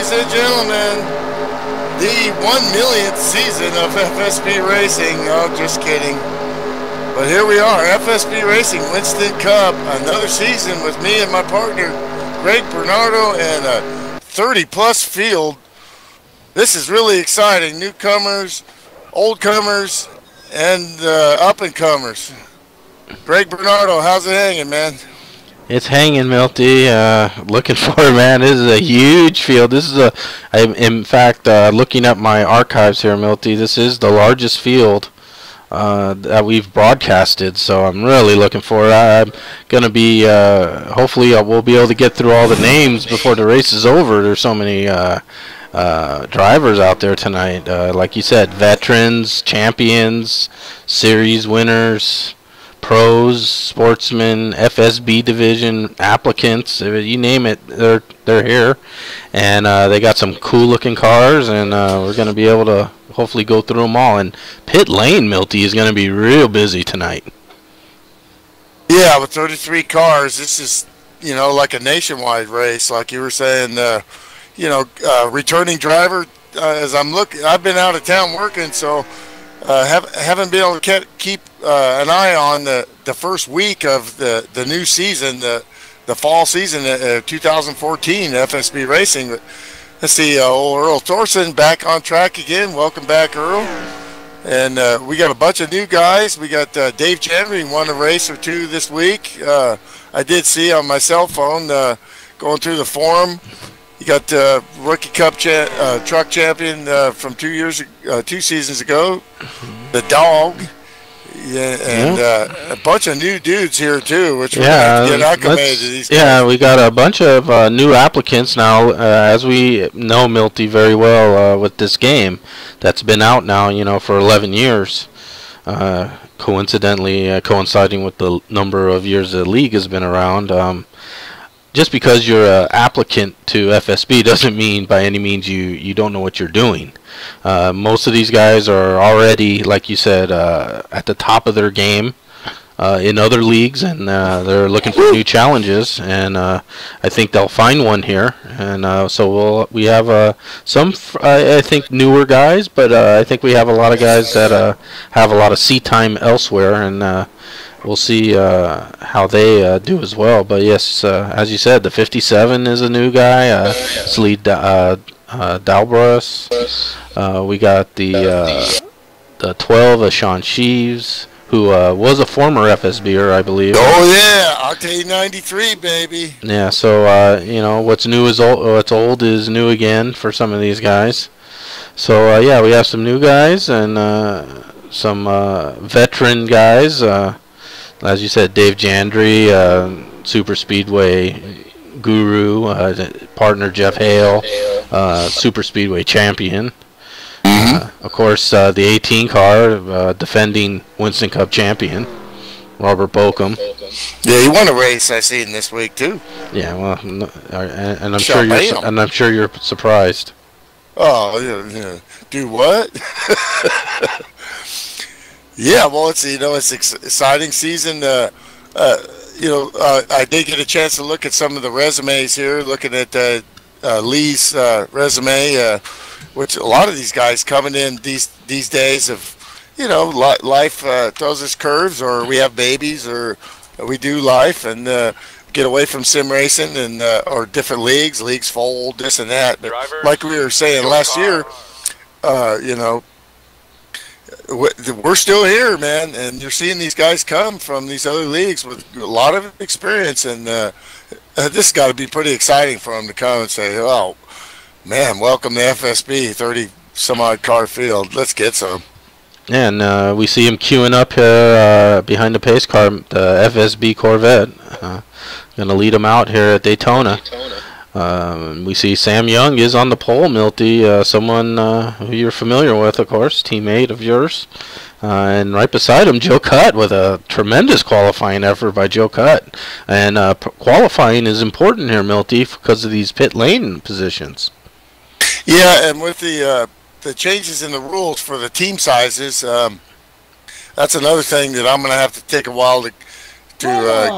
ladies and gentlemen, the 1 millionth season of FSB Racing. Oh, just kidding. But here we are, FSB Racing, Winston Cup, another season with me and my partner, Greg Bernardo, and a 30-plus field. This is really exciting. Newcomers, oldcomers, and up-and-comers. Greg Bernardo, how's it hanging, man? It's hanging, Milty. Looking forward, man. This is a huge field. This is in fact, looking at my archives here, Milty, this is the largest field that we've broadcasted, so I'm really looking forward. I'm going to be, hopefully we'll be able to get through all the names before the race is over. There's so many drivers out there tonight. Like you said, veterans, champions, series winners, pros, sportsmen, FSB division applicants, you name it, they're here, and they got some cool looking cars, and we're going to be able to hopefully go through them all. And pit lane, Milty, is going to be real busy tonight. Yeah, with 33 cars, this is, you know, like a nationwide race, like you were saying. Returning driver, as I've been out of town working, so haven't been able to keep an eye on the first week of the new season, the fall season, 2014 FSB Racing. But let's see, old Earl Thorson back on track again. Welcome back, Earl. And we got a bunch of new guys. We got Dave Jandry won a race or two this week. I did see on my cell phone going through the forum. You got Rookie Cup truck champion from 2 seasons ago, the dog, and a bunch of new dudes here too, which we're going to get acclimated to these guys. Yeah, we got a bunch of new applicants now, as we know, Milty, very well with this game that's been out now, you know, for 11 years. Coincidentally, coinciding with the number of years the league has been around. Just because you're an applicant to FSB doesn't mean by any means you don't know what you're doing. Most of these guys are already, like you said, at the top of their game in other leagues, and they're looking for new challenges, and I think they'll find one here. And so we have some, I think, newer guys, but I think we have a lot of guys that have a lot of seat time elsewhere, and we'll see how they do as well. But yes, as you said, the 57 is a new guy, Slee Dalbras. We got the 12, Sean Sheaves, who was a former FSBer, I believe. Oh yeah, Octane 93, baby. Yeah, so you know, what's new is old. What's old is new again for some of these guys. So yeah, we have some new guys and some veteran guys. As you said, Dave Jandry, Super Speedway guru, partner Jeff Hale, Super Speedway champion. Of course, the 18 car, defending Winston Cup champion, Robert Bokum. Yeah, he won a race I seen this week too. Yeah, well, and I'm sure you're surprised. Oh, yeah. Do what? Yeah, well, it's exciting season. I did get a chance to look at some of the resumes here, looking at Lee's resume, which a lot of these guys coming in these days of, life throws us curves, or we have babies, or we do life and get away from sim racing and or different leagues fold, this and that. But like we were saying last year, we're still here, man, and you're seeing these guys come from these other leagues with a lot of experience, and this has got to be pretty exciting for them to come and say, oh, man, welcome to FSB, 30-some-odd car field. Let's get some. And we see him queuing up here behind the pace car, the FSB Corvette. Going to lead him out here at Daytona. We see Sam Young is on the pole, Milty, someone who you're familiar with, of course, teammate of yours. And right beside him, Joe Cutt, with a tremendous qualifying effort by Joe Cutt. And qualifying is important here, Milty, because of these pit lane positions. Yeah, and with the changes in the rules for the team sizes, that's another thing that I'm going to have to take a while to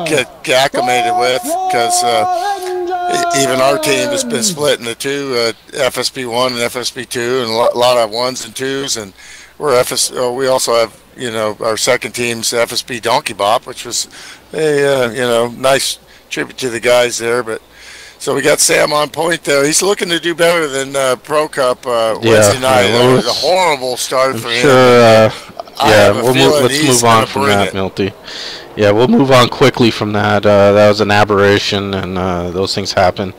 get acclimated with, because Even our team has been split into two, FSB 1 and FSB 2, and a lot of ones and twos. And we also have, our second team's FSB Donkey Bop, which was a, nice tribute to the guys there. But so we got Sam on point there. He's looking to do better than Pro Cup Wednesday night. It was a horrible start for him. Sure. Let's move on from that, Milty. Yeah, we'll move on quickly from that. That was an aberration, and those things happen.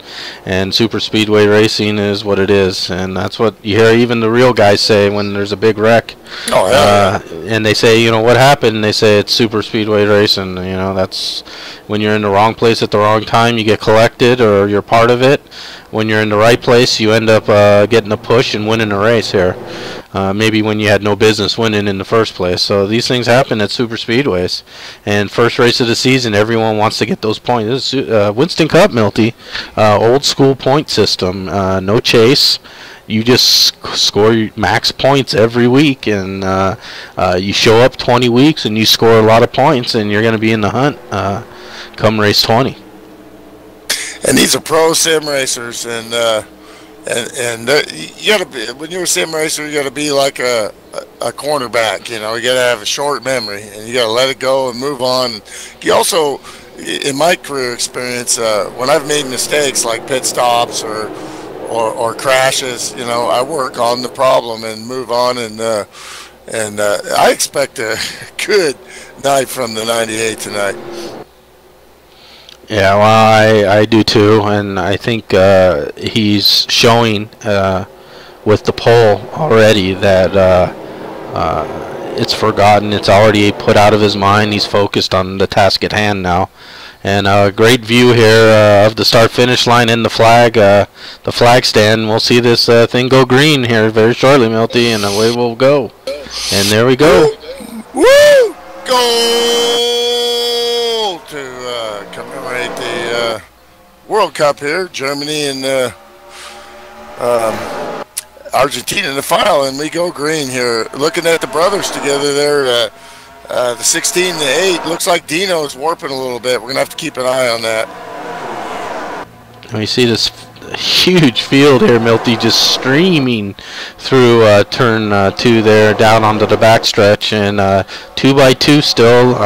And super speedway racing is what it is, and that's what you hear even the real guys say when there's a big wreck. Oh, yeah. And they say, what happened? And they say it's super speedway racing. That's when you're in the wrong place at the wrong time, you get collected, or you're part of it. When you're in the right place, you end up getting a push and winning a race here. Maybe when you had no business winning in the first place. So these things happen at super speedways. And first race of the season, everyone wants to get those points. This is Winston Cup, Milty. Old school point system. No chase. You just score your max points every week, and you show up 20 weeks and you score a lot of points, and you're going to be in the hunt come race 20. And these are pro sim racers, and you gotta be, when you're a sim racer, you gotta be like a cornerback. You gotta have a short memory, and you gotta let it go and move on. You also, in my career experience, when I've made mistakes like pit stops or crashes, I work on the problem and move on, and I expect a good night from the 98 tonight. Yeah, well, I do too, and I think he's showing with the pole already that it's forgotten. It's already put out of his mind. He's focused on the task at hand now. And a great view here of the start-finish line and the flag stand. We'll see this thing go green here very shortly, Milty, and away we'll go. And there we go. Woo! Goal to commemorate the World Cup here. Germany and Argentina in the final, and we go green here. Looking at the brothers together there, the 16 to 8. Looks like Dino's warping a little bit. We're going to have to keep an eye on that. We see this huge field here, Milty, just streaming through turn 2 there down onto the backstretch, and 2x2 still.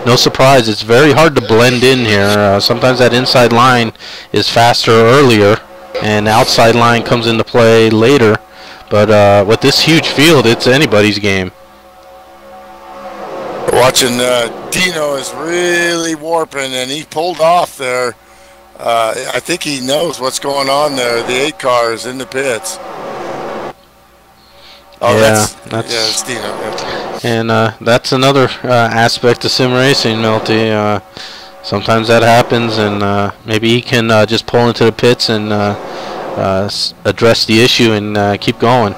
No surprise, it's very hard to blend in here. Sometimes that inside line is faster earlier, and the outside line comes into play later. But with this huge field, it's anybody's game. Watching Dino is really warping, and he pulled off there. I think he knows what's going on there. The 8 car is in the pits. Oh, yeah, that's Dino. Yeah. And that's another aspect of sim racing, Milty. Sometimes that happens, and maybe he can just pull into the pits and address the issue and keep going.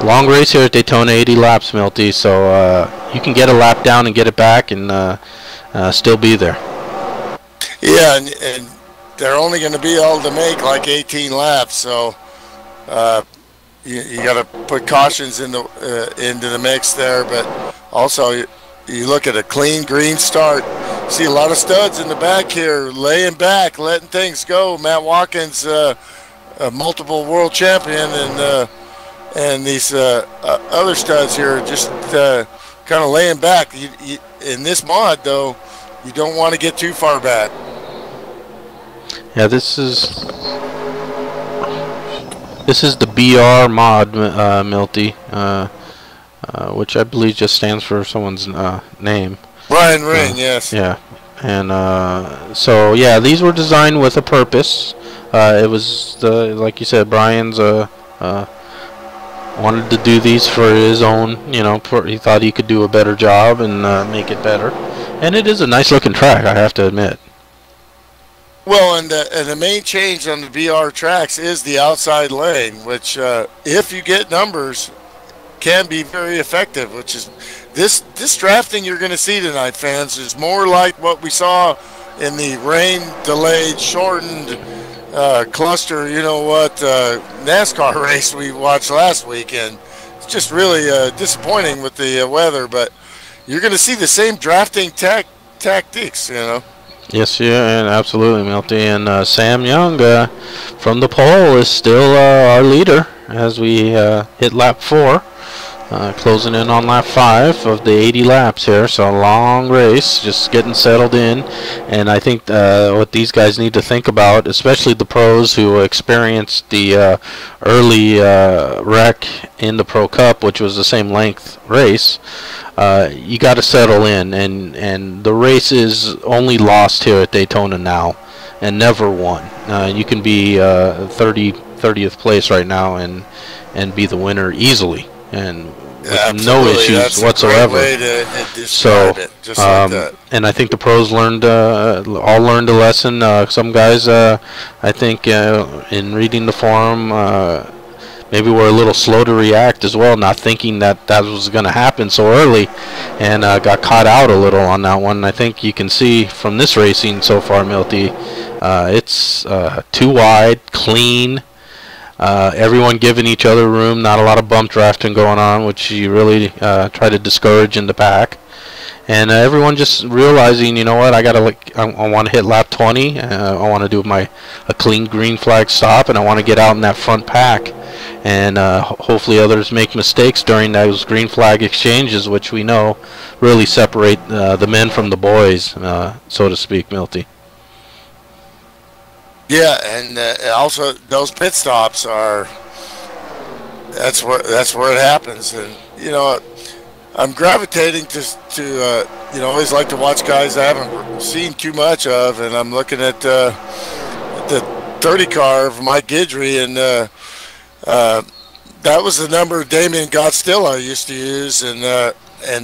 Long race here at Daytona, 80 laps, Milty, so you can get a lap down and get it back and still be there. Yeah, and they're only going to be able to make like 18 laps, so you got to put cautions into the mix there. But also, you look at a clean green start. See a lot of studs in the back here, laying back, letting things go. Matt Watkins, a multiple world champion, and these other studs here just kind of laying back. In this mod, though, you don't want to get too far back. Yeah, this is the BR mod, Milty, which I believe just stands for someone's name. Brian Ring, yes. Yeah, and so yeah, these were designed with a purpose. It was like you said, Brian's wanted to do these for his own. He thought he could do a better job and make it better. And it is a nice looking track, I have to admit. Well, and the main change on the BR tracks is the outside lane, which if you get numbers, can be very effective. Which is this drafting you're going to see tonight, fans, is more like what we saw in the rain-delayed, shortened cluster. NASCAR race we watched last weekend. It's just really disappointing with the weather, but you're going to see the same drafting tactics. Yes, yeah, and absolutely, Milty. And Sam Young from the pole is still our leader as we hit lap 4. Closing in on lap 5 of the 80 laps here, so a long race, just getting settled in. And I think what these guys need to think about, especially the pros who experienced the early wreck in the Pro Cup, which was the same length race, you got to settle in. And the race is only lost here at Daytona now, and never won. You can be 30th place right now and be the winner easily. And with no issues that's whatsoever. A great way to describe it, just like that. And I think the pros all learned a lesson. Some guys, I think, in reading the forum, maybe were a little slow to react as well, not thinking that was going to happen so early, and got caught out a little on that one. I think you can see from this racing so far, Milty, it's too wide, clean. Everyone giving each other room, not a lot of bump drafting going on, which you really try to discourage in the pack. And everyone just realizing, you know what, I want to hit lap 20. I want to do a clean green flag stop, and I want to get out in that front pack. And hopefully others make mistakes during those green flag exchanges, which we know really separate the men from the boys, so to speak, Milty. Yeah, and also those pit stops that's where it happens. And you know, I'm gravitating to always like to watch guys I haven't seen too much of, and I'm looking at the 30 car of Mike Guidry, and that was the number Damien Gottstilla used to use, and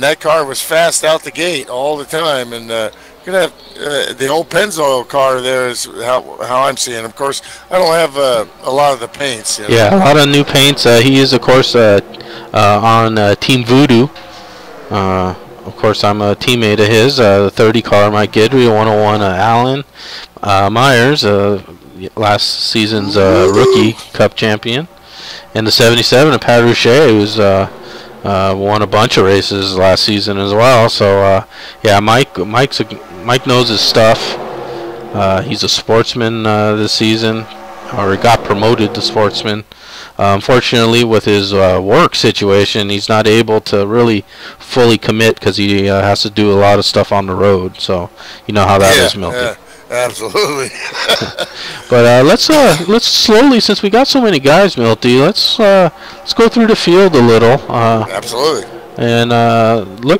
that car was fast out the gate all the time. And you're gonna have the old Pennzoil car there is how I'm seeing. Of course, I don't have a lot of the paints. You know? Yeah, a lot of new paints. He is, of course, on Team Voodoo. Of course, I'm a teammate of his. The 30 car, Mike Guidry, 101, Alan Myers, last season's rookie cup champion, and the 77 of Pat Rouchet, who's won a bunch of races last season as well. So yeah, Mike knows his stuff. He's a sportsman this season, or got promoted to sportsman. Unfortunately, with his work situation, he's not able to really fully commit because he has to do a lot of stuff on the road. So you know how that is, Milty. Yeah, absolutely. But let's slowly, since we got so many guys, Milty, let's go through the field a little. Absolutely. And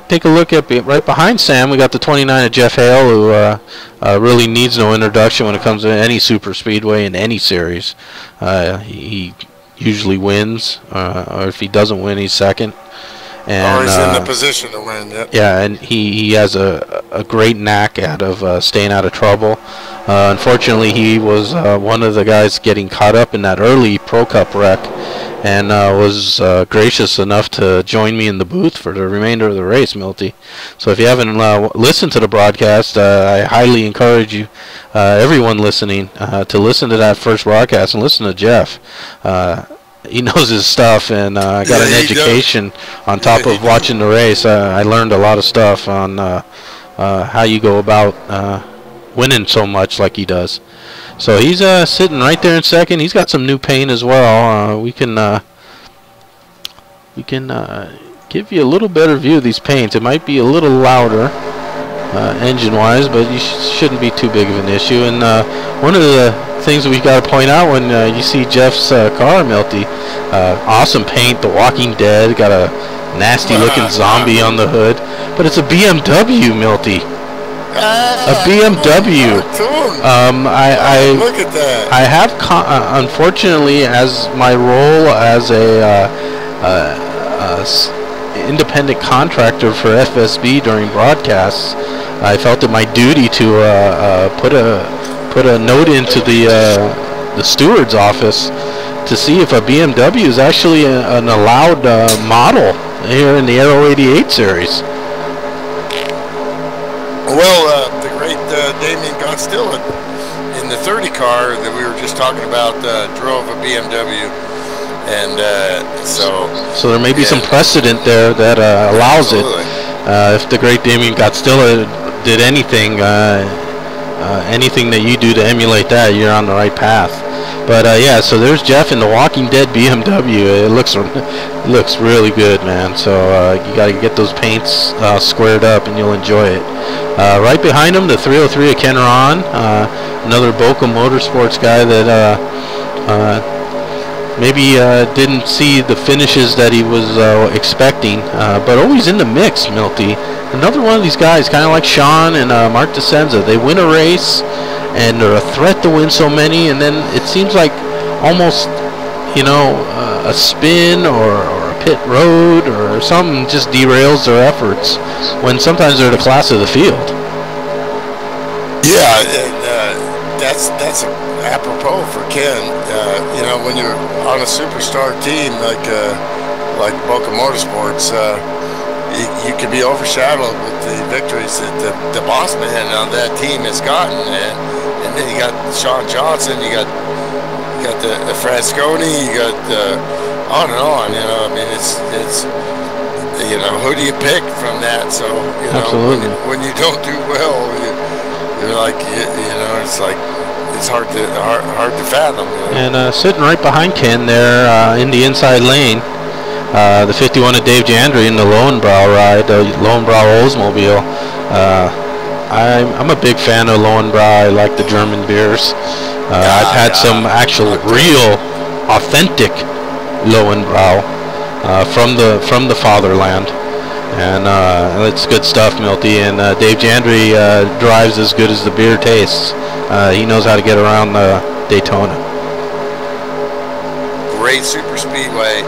take a look at right behind Sam. We got the 29 of Jeff Hale, who really needs no introduction when it comes to any super speedway in any series. He usually wins, or if he doesn't win, he's second. And, or he's in the position to win. Yep. Yeah, and he has a great knack of staying out of trouble. Unfortunately, he was one of the guys getting caught up in that early Pro Cup wreck, and was gracious enough to join me in the booth for the remainder of the race, Milty. So if you haven't listened to the broadcast, I highly encourage you, everyone listening, to listen to that first broadcast and listen to Jeff. He knows his stuff, and got an education on top of watching the race. I learned a lot of stuff on how you go about winning so much like he does. So he's sitting right there in second. He's got some new paint as well. We can give you a little better view of these paints. It might be a little louder engine-wise, but you shouldn't be too big of an issue. And one of the things that we got to point out when you see Jeff's car, Milty, awesome paint, The Walking Dead, got a nasty-looking zombie on the hood, but it's a BMW, Milty. A BMW. Look at that. I have, unfortunately, as my role as a independent contractor for FSB during broadcasts, I felt it my duty to put a note into the steward's office to see if a BMW is actually an allowed model here in the Aero 88 series. Well, the great Damien Gottstilla in the 30 car that we were just talking about drove a BMW, and so there may be some precedent there that allows absolutely. it. If the great Damien Gottstilla did anything, anything that you do to emulate that, you're on the right path. But yeah, so there's Jeff in the Walking Dead BMW. It looks really good, man. So you got to get those paints squared up, and you'll enjoy it. Right behind him, the 303 of Ken Ron, another Boca Motorsports guy that maybe didn't see the finishes that he was expecting, but always in the mix, Milty. Another one of these guys, kind of like Sean and Mark DeSenza. They win a race, and they're a threat to win so many, and then it seems like almost, a spin or a pit road or something just derails their efforts, when sometimes they're the class of the field. Yeah, and that's apropos for Ken. When you're on a superstar team like Boca Motorsports, you can be overshadowed with the victories that the boss man on that team has gotten, and then you got Sean Johnson, you got the Frasconi, you got on and on. It's who do you pick from that? So when you don't do well, you're like it's like it's hard to fathom. And sitting right behind Ken there in the inside lane. The 51 of Dave Jandry in the Lowenbrau ride, the Lowenbrau Oldsmobile. I'm a big fan of Lowenbrau. I like the German beers. I've had some actual, real, authentic Lowenbrau from the fatherland, and it's good stuff, Milty. And Dave Jandry drives as good as the beer tastes. He knows how to get around Daytona. Great super speedway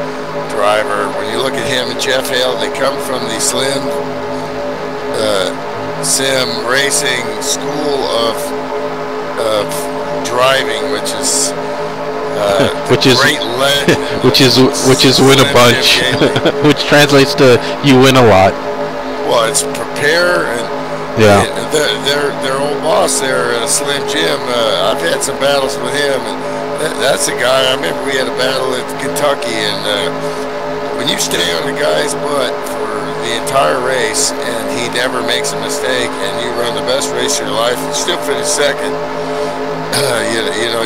driver. When you look at him and Jeff Hale, they come from the sim racing school of driving, which is which is win a bunch, which translates to you win a lot. Well, it's prepare, and yeah, their old boss there, Slim Jim. I've had some battles with him, and that's a guy. I remember we had a battle at Kentucky, and when you stay on the guy's butt for the entire race and he never makes a mistake, and you run the best race of your life and still finish second,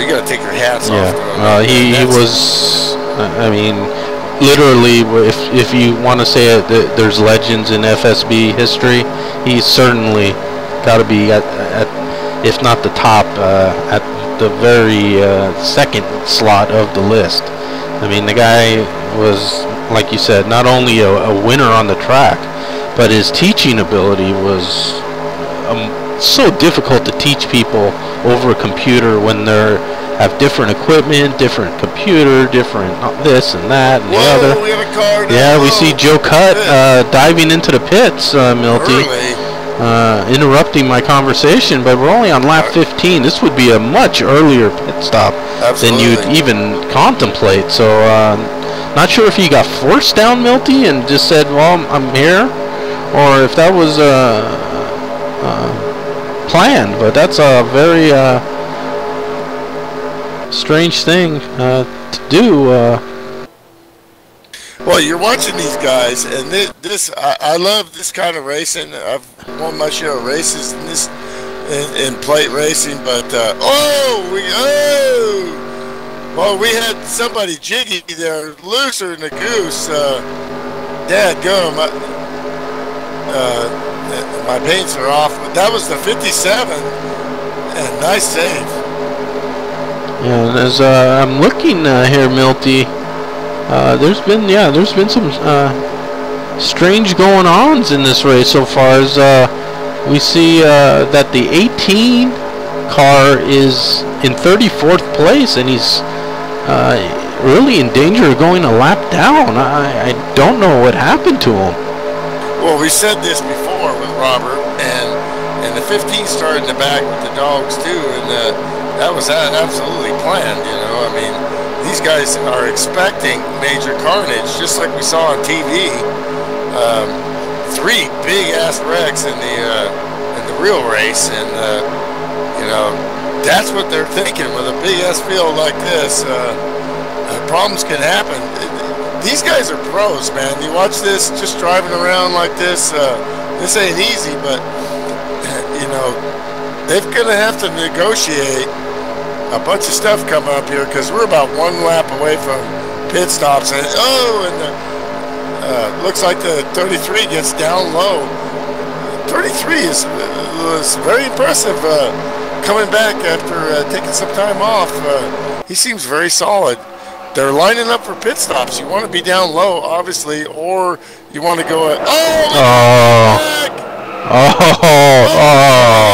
you got to take your hats off to him. He was, literally, if you want to say it, there's legends in FSB history. He's certainly got to be at, if not the top, at the very second slot of the list. The guy was, like you said, not only a winner on the track, but his teaching ability was so difficult to teach people over a computer when they have different equipment, different computer, different this and that and the other. We have a car now. Yeah, we see Joe Cutt diving into the pits, Milty, interrupting my conversation, but we're only on lap 15. This would be a much earlier pit stop than you'd even contemplate. So not sure if he got forced down, Milty, and just said, well, I'm here, or if that was planned. But that's a very strange thing to do. Well, you're watching these guys, and I love this kind of racing. I've won my share of races in plate racing, but well, we had somebody jiggy there, looser than a goose. Dadgum, my paints are off, but that was the 57, and nice save. Yeah, and as I'm looking here, Milty, there's been some strange going-ons in this race so far. As we see that the 18 car is in 34th place, and he's really in danger of going a lap down. I don't know what happened to him. Well, we said this before with Robert, and the 15 started in the back with the dogs too, and that was absolutely planned. These guys are expecting major carnage, just like we saw on TV. 3 big ass wrecks in the real race, and that's what they're thinking with a big ass field like this. Problems can happen. These guys are pros, man. You watch this, just driving around like this. This ain't easy, but they're going to have to negotiate a bunch of stuff coming up here because we're about one lap away from pit stops. And looks like the 33 gets down low. 33 was very impressive coming back after taking some time off. He seems very solid. They're lining up for pit stops. You want to be down low, obviously, or you want to go at...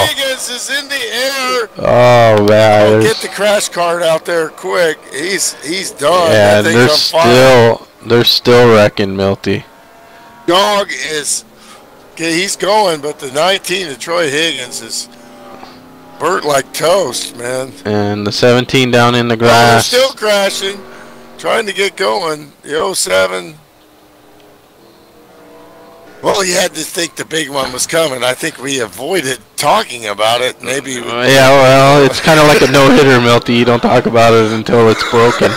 Vegas is in the air. Oh, man. Get the crash cart out there quick. He's done. Yeah, they're still wrecking Milty. Dog is... Okay, he's going, but the 19, the Troy Higgins, is burnt like toast, man. And the 17 down in the grass. They're still crashing. Trying to get going. The 07. Well, you had to think the big one was coming. I think we avoided talking about it. Maybe. Yeah, well, it's kind of like a no-hitter, Milty. You don't talk about it until it's broken.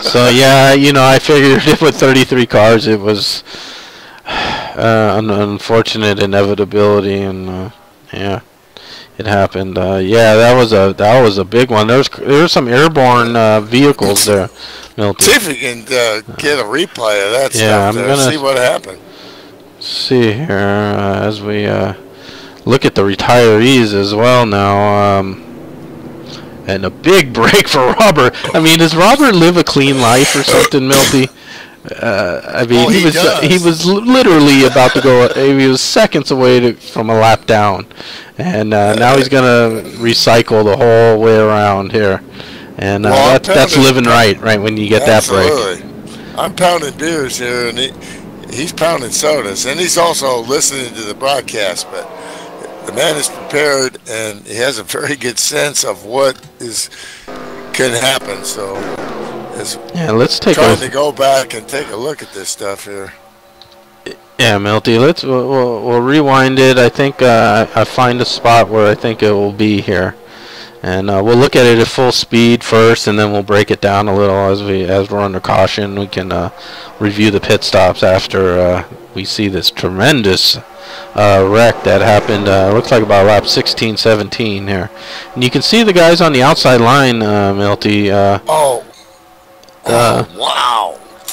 So, yeah, I figured with 33 cars, it was an unfortunate inevitability, and yeah, it happened. Yeah, that was a big one. There was some airborne vehicles there. Milty. See if we can get a replay of that stuff. I'm gonna see what happened. See here as we look at the retirees as well now, and a big break for Robert. I mean, does Robert live a clean life or something, Milty? I mean, he was literally about to go. He was seconds away from a lap down, and now he's gonna recycle the whole way around here. And that's living right when you get that break. I'm pounding beers here, and he's pounding sodas, and he's also listening to the broadcast. But the man is prepared, and he has a very good sense of what can happen. So, yeah, let's take trying to go back and take a look at this stuff here. Yeah, Milty, we'll rewind it. I think I find a spot where I think it will be here. And we'll look at it at full speed first, and then we'll break it down a little as we're under caution. We can review the pit stops after we see this tremendous wreck that happened. Looks like about lap 16, 17 here, and you can see the guys on the outside line, Milty. Wow,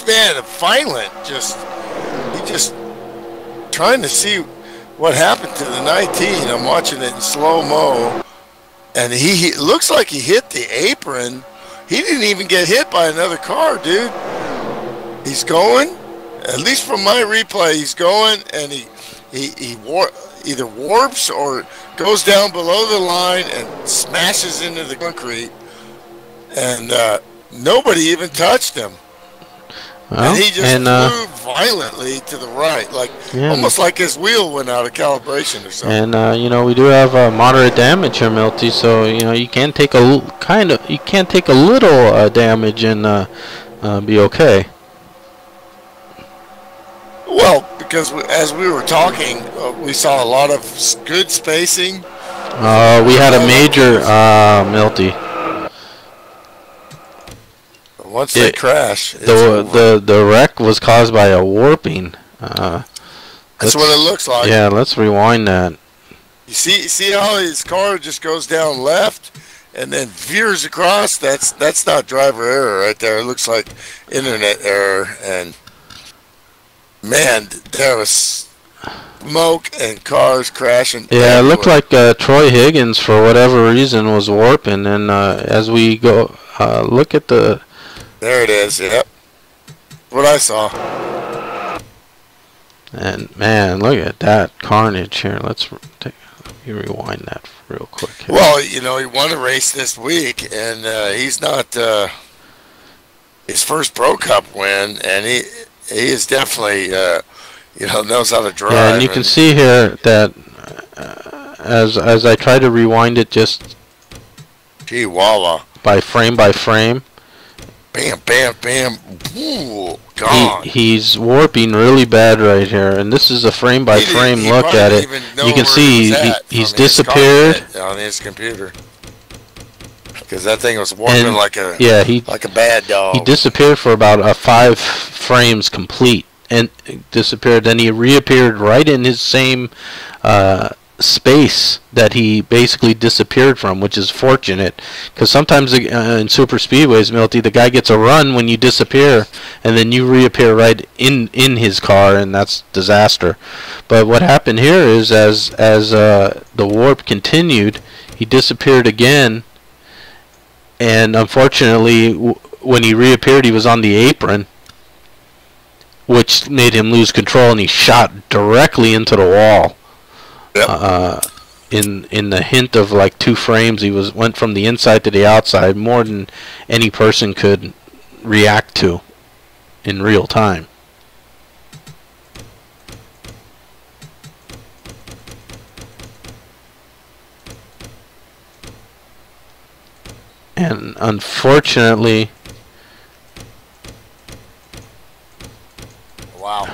man, violent. Just trying to see what happened to the 19. I'm watching it in slow mo. And he looks like he hit the apron. He didn't even get hit by another car, dude. He's going, at least from my replay, he's going, and he either warps or goes down below the line and smashes into the concrete. And nobody even touched him. Well, and he just flew violently to the right, almost like his wheel went out of calibration or something. And we do have moderate damage here, Milty. So you can take a little damage and be okay. Well, because as we were talking, we saw a lot of good spacing. We had a major Milty. Once they crash, the wreck was caused by a warping. That's what it looks like. Yeah, let's rewind that. You see how his car just goes down left and then veers across? That's not driver error right there. It looks like internet error. And man, there was smoke and cars crashing. Yeah, it looked like Troy Higgins, for whatever reason, was warping. And as we go look at the... There it is, yep. What I saw. And man, look at that carnage here. Let me rewind that real quick here. Well, he won a race this week, and he's not his first Pro Cup win, and he is definitely knows how to drive. Yeah, and you can see here that as I try to rewind it, just by frame. Bam, bam, bam. Ooh, gone. He's warping really bad right here, and this is a frame-by-frame look at it. You can see he's disappeared on his computer because that thing was warping like a bad dog. He disappeared for about 5 frames complete, and disappeared. Then he reappeared right in his same space that he basically disappeared from, which is fortunate, because sometimes in super speedways, Milty, the guy gets a run when you disappear, and then you reappear right in his car, and that's disaster. But what happened here is as the warp continued, he disappeared again, and unfortunately, when he reappeared, he was on the apron, which made him lose control, and he shot directly into the wall. Yep. In the hint of like 2 frames, he went from the inside to the outside more than any person could react to in real time. And unfortunately, wow,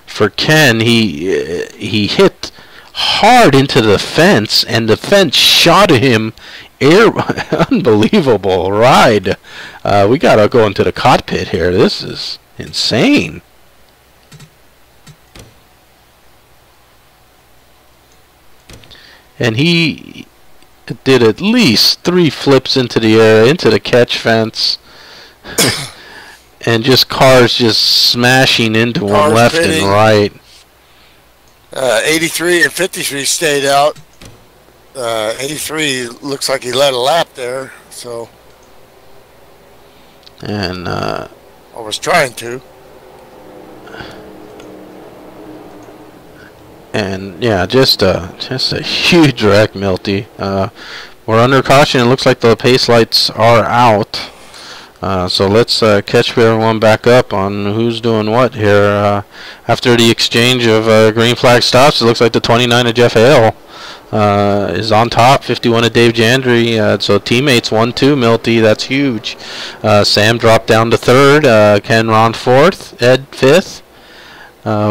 for Ken, he hit hard into the fence, and the fence shot at him. Unbelievable ride. We gotta go into the cockpit here. This is insane. And he did at least 3 flips into the air, into the catch fence, and just cars just smashing into him left and right. 83 and 53 stayed out. 83 looks like he led a lap there, so. And I was trying to. And yeah, just a huge wreck, Milty. We're under caution. It looks like the pace lights are out. So let's catch everyone back up on who's doing what here. After the exchange of green flag stops, it looks like the 29 of Jeff Hale is on top, 51 of Dave Jandry. So teammates 1-2, Milty, that's huge. Sam dropped down to 3rd, Ken Ron 4th, Ed 5th,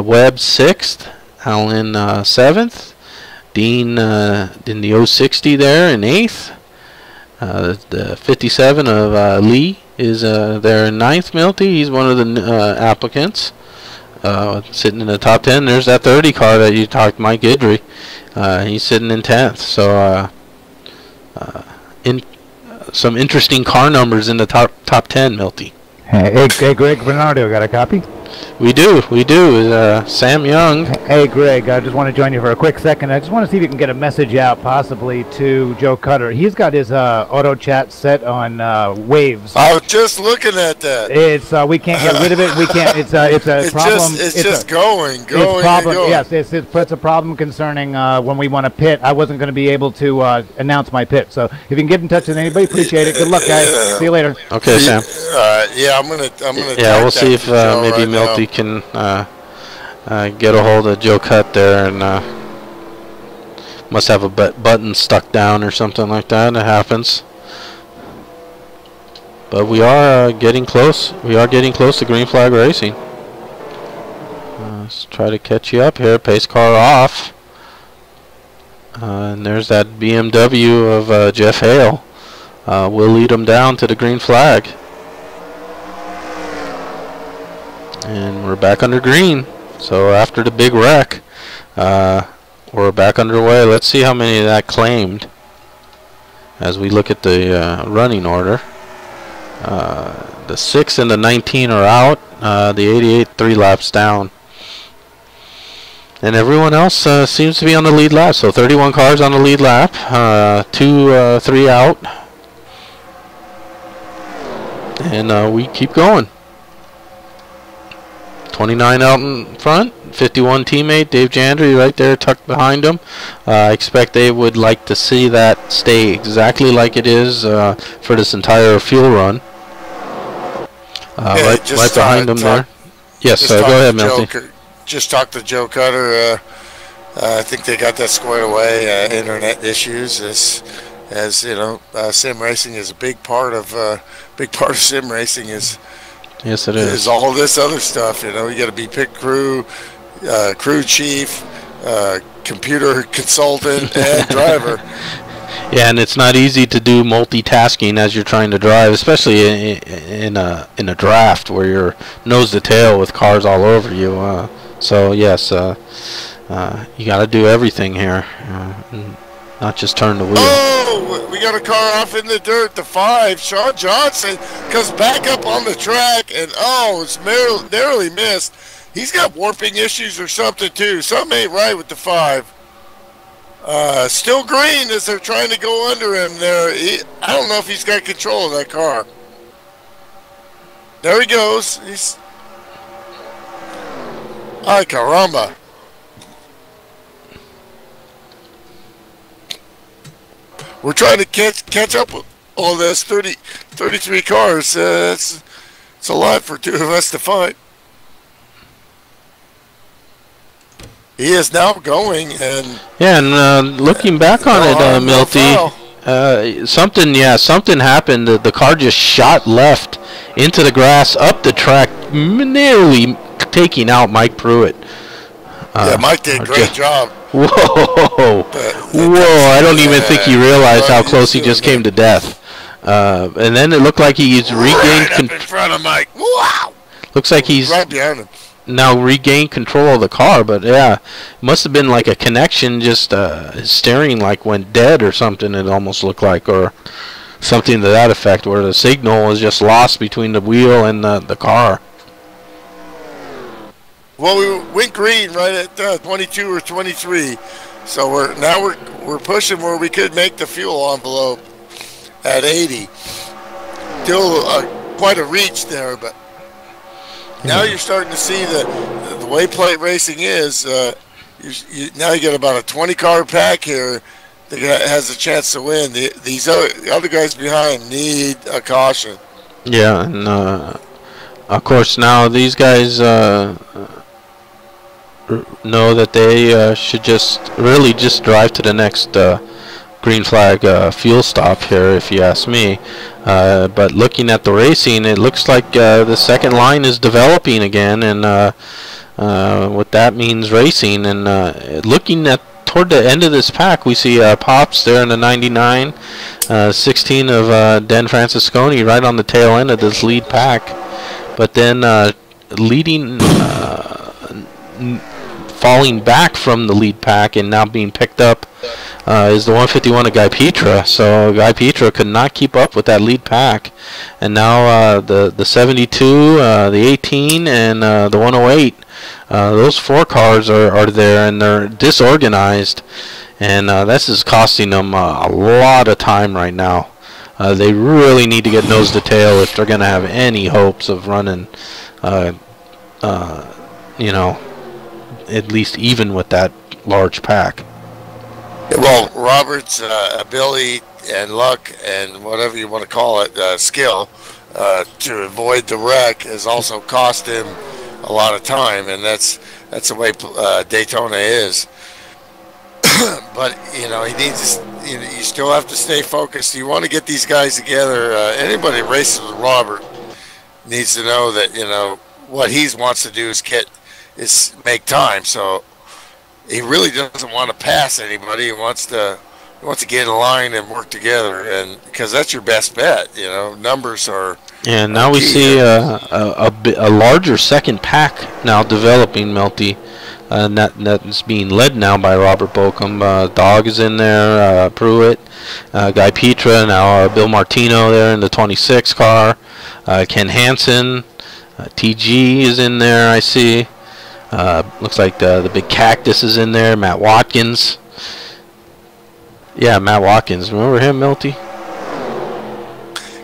Webb 6th, Alan 7th, Dean in the 060 there in 8th. The 57 of Lee is there in 9th, Milty. He's one of the applicants. Sitting in the top 10. There's that 30 car that you talked, Mike Idry. He's sitting in 10th. So some interesting car numbers in the top 10, Milty. Hey, Greg Bernardo, got a copy? We do. Sam Young. Hey, Greg, I just want to join you for a quick second. I just want to see if you can get a message out, possibly, to Joe Cutter. He's got his auto chat set on waves. I was just looking at that. It's we can't get rid of it. We can't. It's a problem. It's just going. Yes, it's a problem concerning when we want to pit. I wasn't going to be able to announce my pit. So if you can get in touch with anybody, appreciate it. Good luck, guys. See you later. Okay, Sam. Yeah, I'm gonna. Yeah, we'll see if maybe Milty can get a hold of Joe Cut there, and must have a button stuck down or something like that. It happens. But we are getting close. We are getting close to green flag racing. Let's try to catch you up here. Pace car off. And there's that BMW of Jeff Hale. We'll lead him down to the green flag. And we're back under green. So after the big wreck, we're back underway. Let's see how many of that claimed as we look at the running order. The 6 and the 19 are out. The 88 3 laps down. And everyone else seems to be on the lead lap. So 31 cars on the lead lap. 2, 3 out. And we keep going. 29 out in front, 51 teammate Dave Jandry right there tucked behind him. I expect they would like to see that stay exactly like it is for this entire fuel run. Right behind him there. Yes, go ahead, Milty. Just talked to Joe Cutter. I think they got that squared away. Internet issues, as you know, sim racing is a big part of sim racing is. Yes, it is. Is all this other stuff, you know. You got to be pit crew, crew chief, computer consultant, and driver. Yeah, and it's not easy to do multitasking as you're trying to drive, especially in a draft where you're nose to tail with cars all over you. So yes, You got to do everything here, and not just turn the wheel. Oh, we got a car off in the dirt. The 5, Sean Johnson, comes back up on the track, and it's narrowly missed. He's got warping issues or something too. Something ain't right with the 5. Still green as they're trying to go under him there. I don't know if he's got control of that car. There he goes. Ay, caramba. We're trying to catch up with all this 33 cars. It's a lot for two of us to fight. He is now going, and looking back on it, Milty, something happened. The car just shot left into the grass, up the track, nearly taking out Mike Pruitt. Mike did a great job. Whoa! I don't even think he realized how close he just came to death. And then it looked like he's regained in front of Mike. Wow! Looks like he's right behind him. Now regained control of the car, but yeah, it must have been like a connection. Just his steering like went dead or something. It almost looked like, or something to that effect, where the signal was just lost between the wheel and the car. Well, we went green right at 22 or 23, so we're pushing where we could make the fuel envelope at 80. Still quite a reach there, but now you're starting to see the way plate racing is. Now you get about a 20-car pack here that has a chance to win. These other guys behind need a caution. Yeah, and of course now these guys know that they should just drive to the next green flag fuel stop here, if you ask me. But looking at the racing, it looks like the second line is developing again, and what that means racing. And looking at toward the end of this pack, we see Pops there in the 99, 16 of Dan Francisconi right on the tail end of this lead pack. But then leading, falling back from the lead pack and now being picked up is the 151 of Guy Petra. So Guy Petra could not keep up with that lead pack, and now the 72, the 18, and the 108. Those 4 cars are there, and they're disorganized, and this is costing them a lot of time right now. They really need to get nose to tail if they're going to have any hopes of running, at least even with that large pack. Well, Robert's ability and luck and whatever you want to call it, skill to avoid the wreck has also cost him a lot of time, and that's the way Daytona is. But he needs. You still have to stay focused. You want to get these guys together. Anybody races with Robert needs to know that what he wants to do is make time. So he really doesn't want to pass anybody. He wants to get in line and work together, and because that's your best bet. Numbers are. And now we see a larger second pack now developing, Melty. That's being led now by Robert Bochum. Dog is in there, Pruitt, Guy Petra, now Bill Martino there in the 26 car, Ken Hansen, TG is in there, I see. Looks like the big cactus is in there, Matt Watkins. Yeah, Matt Watkins. Remember him, Milty?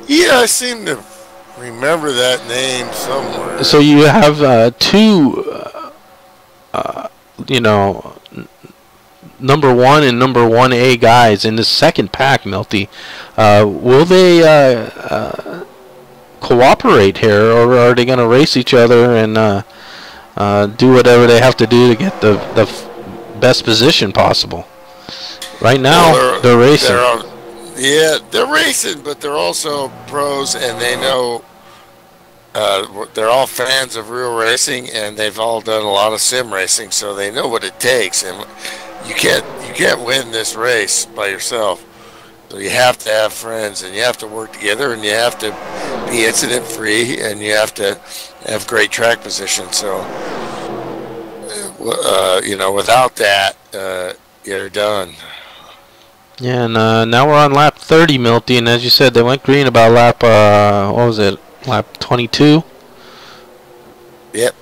Yeah, I seem to remember that name somewhere. So you have two, number 1 and number 1A guys in the second pack, Milty. Will they cooperate here, or are they going to race each other and do whatever they have to do to get the best position possible? Right now, they're racing. They're racing, but they're also pros, and they know they're all fans of real racing, and they've all done a lot of sim racing, so they know what it takes. And you can't win this race by yourself. So you have to have friends, and you have to work together, and you have to be incident free, and you have to have great track position. So you know, without that, you're done. Yeah, and now we're on lap 30, Milty, and as you said, they went green about lap, what was it, lap 22? Yep.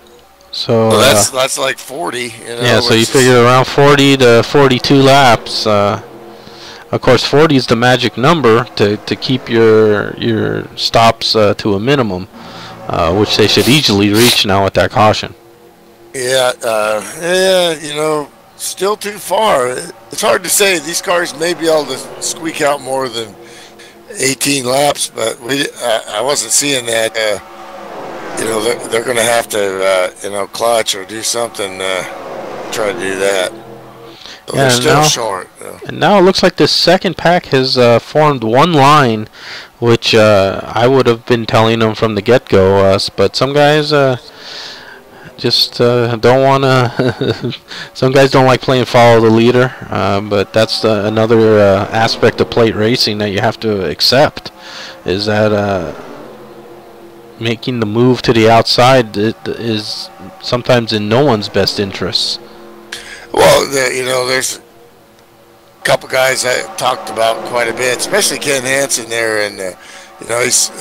So well, that's like 40. You know, yeah, so you figure around 40 to 42 laps. Of course, 40 is the magic number to keep your stops to a minimum, which they should easily reach now with that caution. Yeah, yeah, you know, still too far. It's hard to say. These cars may be able to squeak out more than 18 laps, but I wasn't seeing that. You know, they're going to have to, you know, clutch or do something try to do that. So yeah, they're still short. And now it looks like this second pack has formed one line, which I would have been telling them from the get-go. But some guys just don't want to. Some guys don't like playing follow the leader. But that's another aspect of plate racing that you have to accept, is that making the move to the outside is sometimes in no one's best interests. Well, you know, there's a couple guys I talked about quite a bit, especially Ken Hansen there, and you know, he's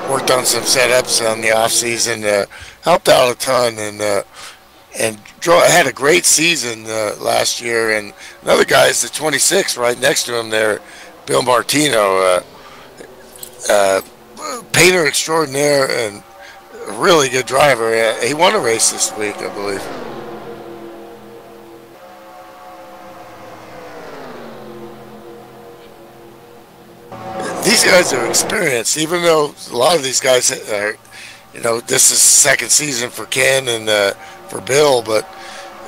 worked on some setups on the off season, helped out a ton, and had a great season last year. And another guy is the 26 right next to him there, Bill Martino, painter extraordinaire and a really good driver. He won a race this week, I believe. These guys are experienced, even though a lot of these guys are, you know, this is second season for Ken and for Bill, but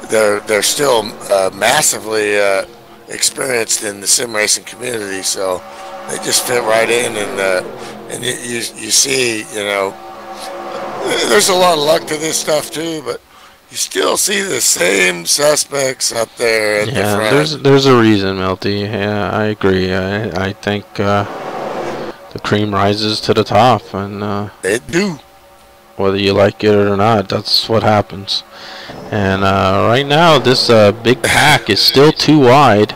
they're still massively experienced in the sim racing community, so they just fit right in, and you see, you know, there's a lot of luck to this stuff too, but you still see the same suspects up there at the front. There's a reason, Milty. Yeah, I agree. I think the cream rises to the top, and it do. Whether you like it or not, that's what happens. And right now, this big pack is still too wide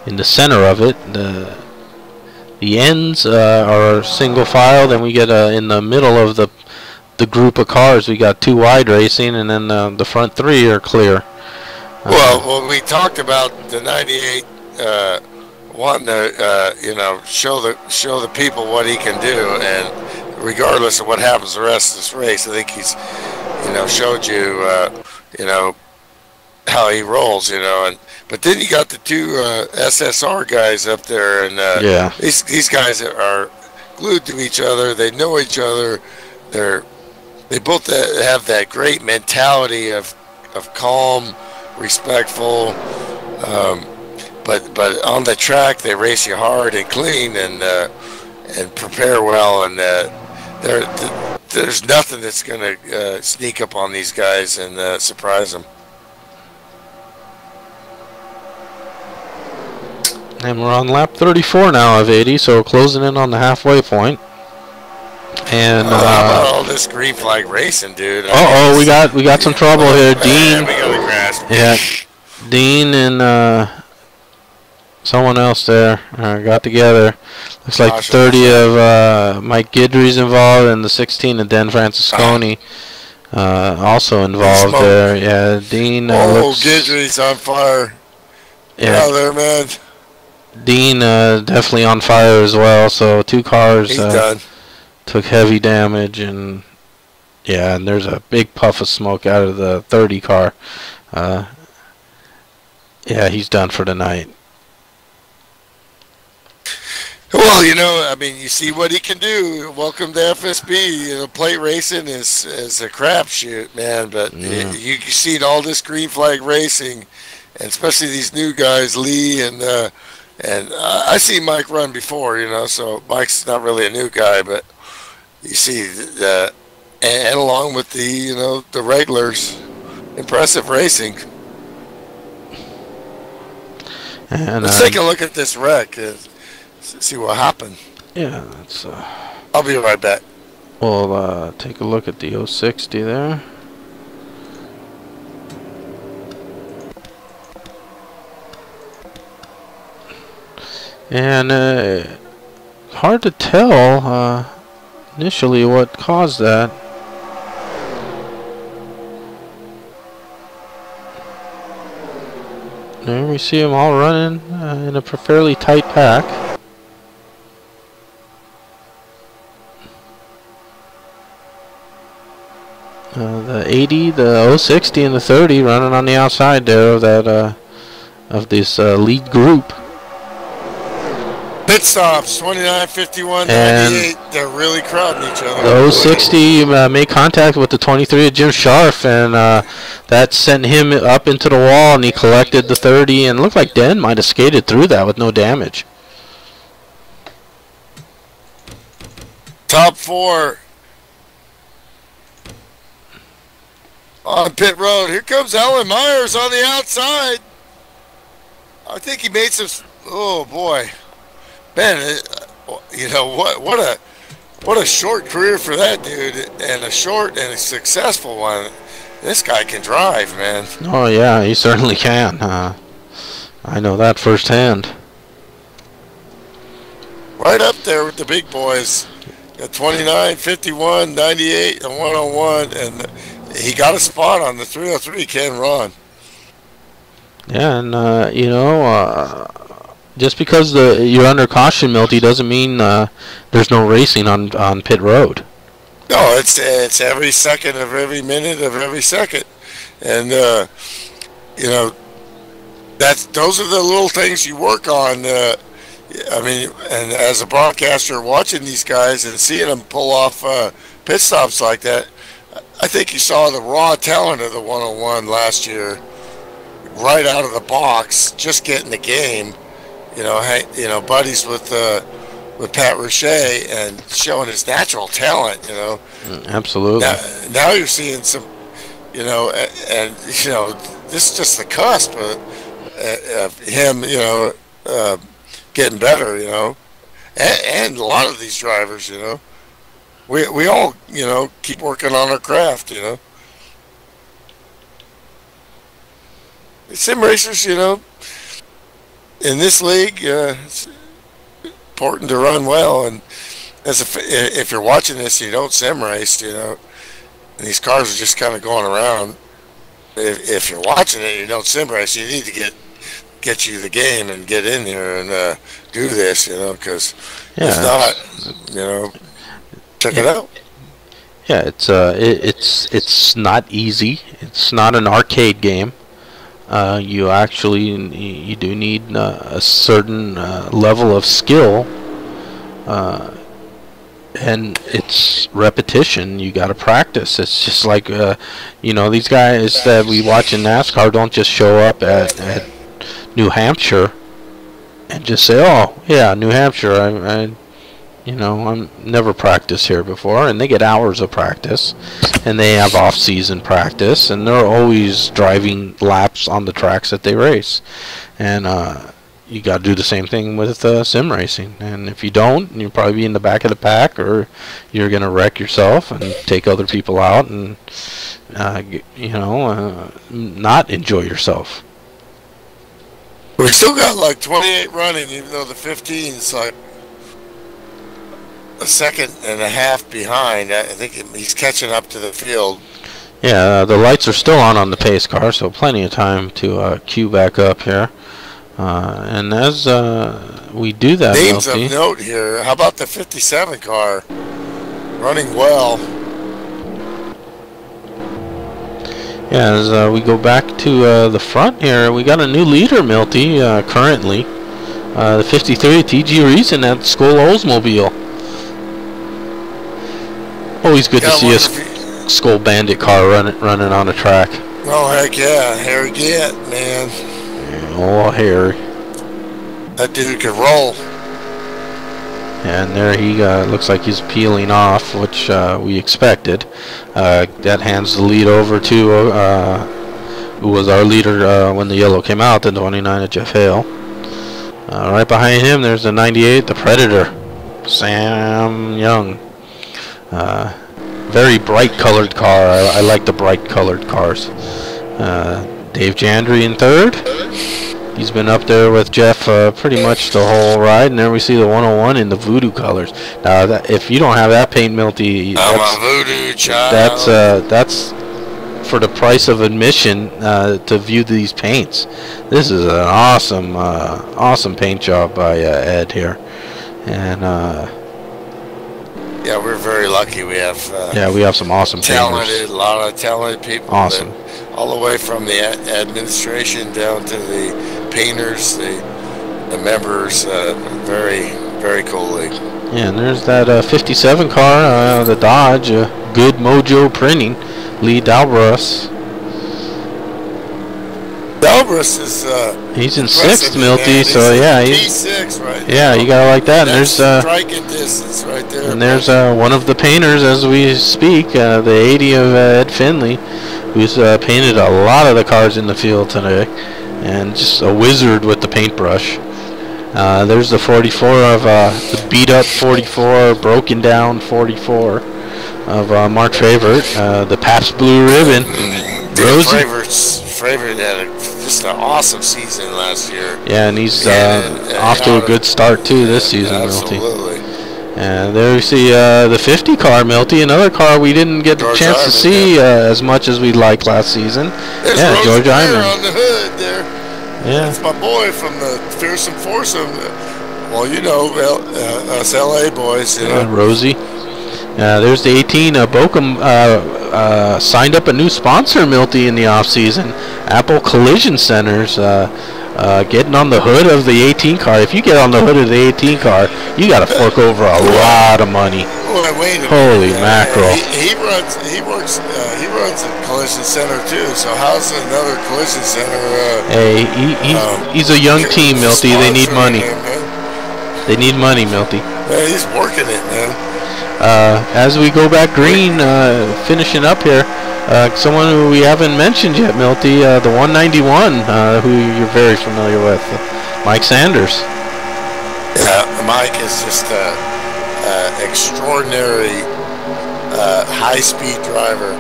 in the center of it. The ends are single file. Then we get in the middle of the group of cars, we got two wide racing, and then the front three are clear. Well, we talked about the 98 wanting to, you know, show the people what he can do, and regardless of what happens the rest of this race, I think he's, you know, showed you, you know, how he rolls, you know. And but then you got the two SSR guys up there, and yeah, these guys are glued to each other. They know each other. They both have that great mentality of calm, respectful, but on the track they race you hard and clean, and prepare well, and there's nothing that's going to sneak up on these guys and surprise them. And we're on lap 34 now of 80, so closing in on the halfway point. And how about all this green flag racing, dude? We got some trouble here. Dean, we got a crash. Yeah, Dean and someone else there got together. Looks like 30 of Mike Guidry's involved, and the 16 of Dan Francisconi also involved there. Yeah, Dean. Guidry's on fire. Yeah, out there, man. Dean definitely on fire as well. So two cars. He's done. Took heavy damage, and yeah, and there's a big puff of smoke out of the 30 car. Yeah, he's done for the night. Well, you know, I mean, you see what he can do. Welcome to FSB. You know, plate racing is a crapshoot, man. But you see all this green flag racing, and especially these new guys, Lee and I see Mike run before, you know. So Mike's not really a new guy, but you see and along with the, you know, the regulars, impressive racing. And let's take a look at this wreck. See what happened. Yeah, that's. I'll be right back. We'll take a look at the 060 there. And hard to tell initially what caused that. There we see them all running in a fairly tight pack. The 80, the 060, and the 30 running on the outside there of that of this lead group. Pit stops 29, 51, 98. They're really crowding each other. The 060 made contact with the 23 of Jim Scharf, and that sent him up into the wall, and he collected the 30, and looked like Den might have skated through that with no damage. Top 4 on pit road. Here comes Alan Myers on the outside. I think he made some. Oh boy, man! You know what a short career for that dude, and a short and a successful one. This guy can drive, man. Oh yeah, he certainly can. I know that firsthand. Right up there with the big boys. Got 29, 51, 98, and 101, and he got a spot on the 303. Ken Ron. Yeah, and you know, just because you're under caution, Milty, doesn't mean there's no racing on pit road. No, it's every second of every minute of every second, and you know, those are the little things you work on. I mean, and as a broadcaster, watching these guys and seeing them pull off pit stops like that, I think you saw the raw talent of the 101 last year, right out of the box, just getting the game. You know, buddies with Pat Roche and showing his natural talent. You know, absolutely. Now you're seeing some, you know, and you know, this is just the cusp of him. You know. Getting better, you know, and a lot of these drivers, you know, we all, you know, keep working on our craft, you know. Sim racers, you know, in this league, it's important to run well, and if you're watching this, you don't sim race, you know, and these cars are just kind of going around. If you're watching it, you don't sim race, you need to get you the game and get in here and do this, you know, because if not, you know, check it out. Yeah, it's not easy. It's not an arcade game. You do need a certain level of skill, and it's repetition. You got to practice. It's just like you know, these guys that we watch in NASCAR don't just show up at New Hampshire and just say, oh yeah, New Hampshire, I you know, I'm never practiced here before, and they get hours of practice, and they have off-season practice, and they're always driving laps on the tracks that they race. And you got to do the same thing with sim racing, and if you don't, you'll probably be in the back of the pack, or you're gonna wreck yourself and take other people out, and you know, not enjoy yourself. We still got like 28 running, even though the 15 is like a second and a half behind. I think he's catching up to the field. Yeah, the lights are still on the pace car, so plenty of time to queue back up here. And as we do that, names of note here. How about the 57 car running well? Yeah, as we go back to the front here, we got a new leader, Milty, currently. The 53, T.G. Reason at Skull Oldsmobile. Always good to see a Skull Bandit car running on a track. Oh, heck yeah. Harry Gant, man. Oh, Harry. That dude could roll. And there he looks like he's peeling off, which we expected. That hands the lead over to who was our leader when the yellow came out, the 29 of Jeff Hale. Right behind him, there's the 98, the Predator, Sam Young. Very bright colored car. I like the bright colored cars. Dave Jandry in third. He's been up there with Jeff pretty much the whole ride. And there we see the 101 in the Voodoo colors. Now, if you don't have that paint, Milty, I'm a Voodoo child. That's for the price of admission to view these paints. This is an awesome paint job by Ed here. And yeah, we're very lucky. We have we have some awesome talented, a lot of talented people. Awesome. All the way from the administration down to the painters, the members. Very, very cool league. Yeah, and there's that 57 car, the Dodge, Good Mojo Printing, Lee Dalbras. Dalbras is he's in sixth, Milty, so yeah, he's P6 right yeah, you gotta like that. And there's striking distance right there. And there's one of the painters as we speak, the 80 of Ed Finley, who's painted a lot of the cars in the field today, and just a wizard with the paintbrush. There's the 44 of the beat up 44, broken down 44 of Mark Favorite, the Pabst Blue Ribbon. Favorite had just an awesome season last year. Yeah, and he's off to a good start too this season, absolutely. Milty. And there we see the 50 car, Milty, another car we didn't get the chance to see as much as we'd like last season. There's yeah, George Iman on the hood there. Yeah, that's my boy from the Fearsome Foursome. Well, you know, us LA boys. You know. Rosie. There's the 18. Bochum signed up a new sponsor, Milty, in the off season. Apple Collision Centers. Getting on the hood of the 18 car. If you get on the hood of the 18 car, you got to fork over a lot of money. Wait Holy mackerel! He runs a collision center too. So how's another collision center? Hey, he's a young team, Milty. They need money. They need money, Milty. Yeah, he's working it, man. As we go back green, finishing up here, someone who we haven't mentioned yet, Milty, the 191, who you're very familiar with, Mike Sanders. Yeah, Mike is just extraordinary high-speed driver.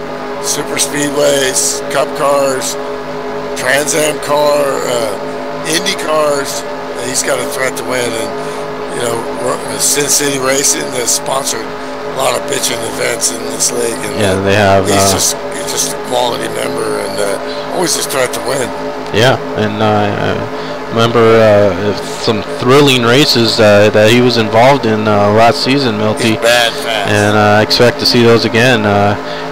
Super speedways, cup cars, Trans Am car, Indy cars. He's got a threat to win, and you know, Sin City Racing has sponsored a lot of bitching events in this league. And, yeah, they have. He's just a quality member and always a threat to win. Yeah, and remember some thrilling races that he was involved in last season, Milty. He's bad fast. And I expect to see those again.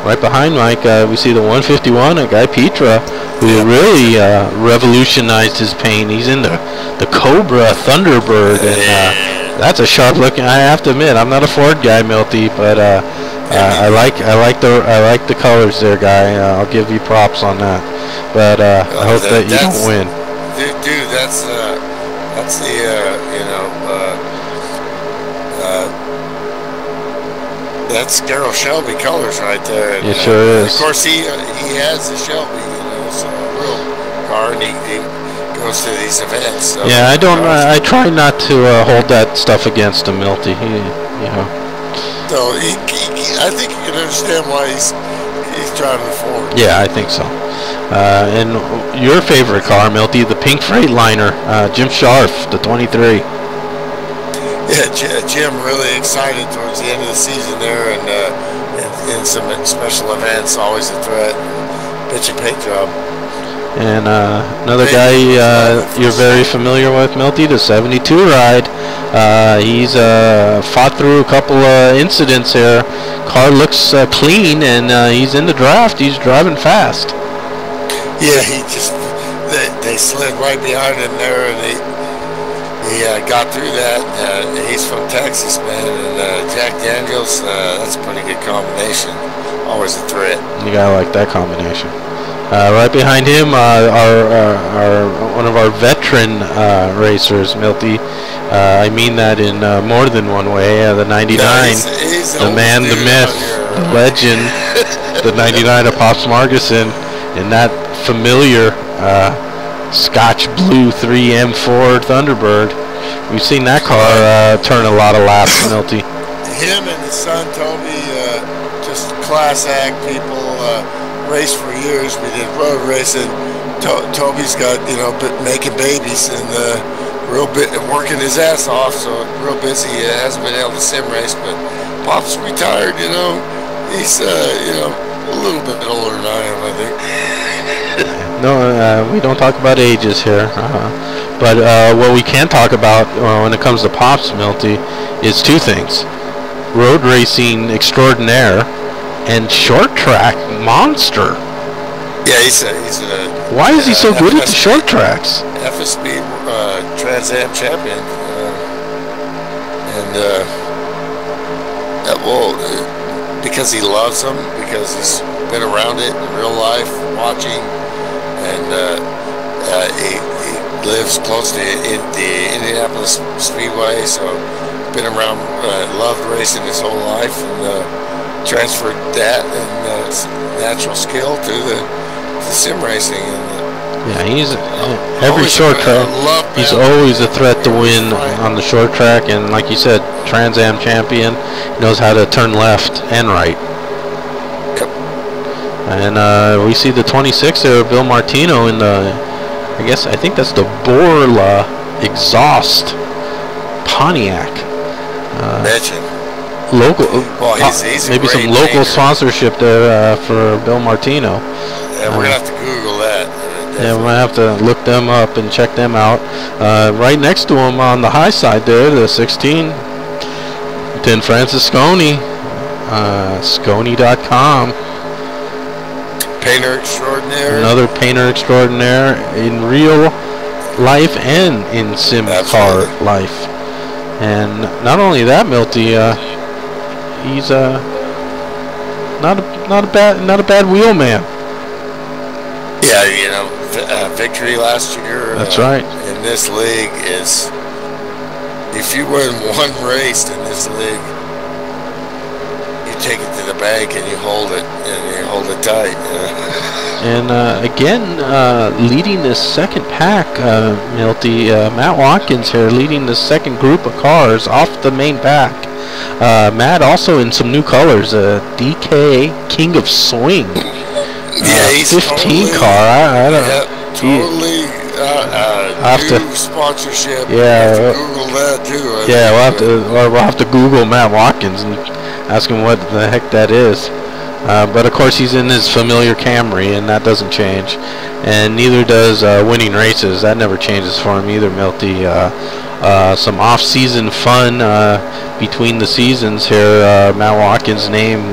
Right behind Mike, we see the 151, a guy Petra, who really revolutionized his paint. He's in the Cobra Thunderbird, and that's a sharp looking. I have to admit, I'm not a Ford guy, Milty, but I like the colors there, guy. I'll give you props on that. But I hope that you don't win. Dude, that's the you know, that's Darryl Shelby colors right there. And, it sure is. Of course, he has the Shelby, you know, so a real car, and he goes to these events. So yeah, I try not to hold that stuff against him, Milty. You know. So I think you can understand why he's driving Ford. Yeah, I think so. And your favorite car, Milty, the pink Freightliner, Jim Scharf, the 23. Yeah, Jim really excited towards the end of the season there, and in some special events, always a threat. Bitch and paint job. And another guy you're very familiar with, Milty, the 72 ride. He's fought through a couple incidents here. Car looks clean, and he's in the draft. He's driving fast. Yeah, they slid right behind him there, and he got through that. He's from Texas, man, and Jack Daniels, that's a pretty good combination. Always a threat. You gotta like that combination. Right behind him, one of our veteran racers, Milty. I mean that in more than one way. The 99, he's the man, the myth, the legend, the 99 of Pops Margison, in that familiar Scotch Blue 3M4 Thunderbird. We've seen that car turn a lot of laps, Milty. Him and his son Toby, just class act people. Raced for years. We did road racing Toby's got, you know, making babies and real bit working his ass off, so real busy. Hasn't been able to sim race, but Pop's retired. You know, he's you know, a little bit older than I am, I think. No, we don't talk about ages here, but what we can talk about when it comes to Pops, Milty, is two things: road racing extraordinaire and short track monster. Yeah, he's a why is he so good at the short tracks? FSB Trans Am champion, and well, because he loves them, because he's been around it in real life, watching, and he lives close to the Indianapolis Speedway, so been around, loved racing his whole life, and transferred that and natural skill to the sim racing. And yeah, he's every short track. He's always a threat to win on the short track, and like you said, Trans Am champion, knows how to turn left and right. Yep. And we see the 26 there, Bill Martino, in the, I think that's the Borla exhaust Pontiac. Imagine. Local, well, he's maybe some local sponsorship there for Bill Martino. Yeah, we're gonna have to Google that. Yeah, we're gonna have to look them up and check them out. Right next to him on the high side there, the 16, Tin Francis Sconey, Sconey.com. Painter extraordinaire. Another painter extraordinaire in real life and in sim car life. And not only that, Milty, he's not a bad wheelman. Yeah, you know, victory last year. That's right. In this league is, if you win one race in this league, you take it to the bank and you hold it, and you hold it tight. And again, leading this second pack, Milty, Matt Watkins here, leading the second group of cars off the main pack. Matt also in some new colors, DK King of Swing. Yeah, he's 15 totally, car. I don't know. Totally new sponsorship. Yeah, we'll have to Google that too. We'll have to Google Matt Watkins and ask him what the heck that is. But of course, he's in his familiar Camry, and that doesn't change. And neither does winning races. That never changes for him either, Milty. Some off-season fun between the seasons here. Matt Watkins' name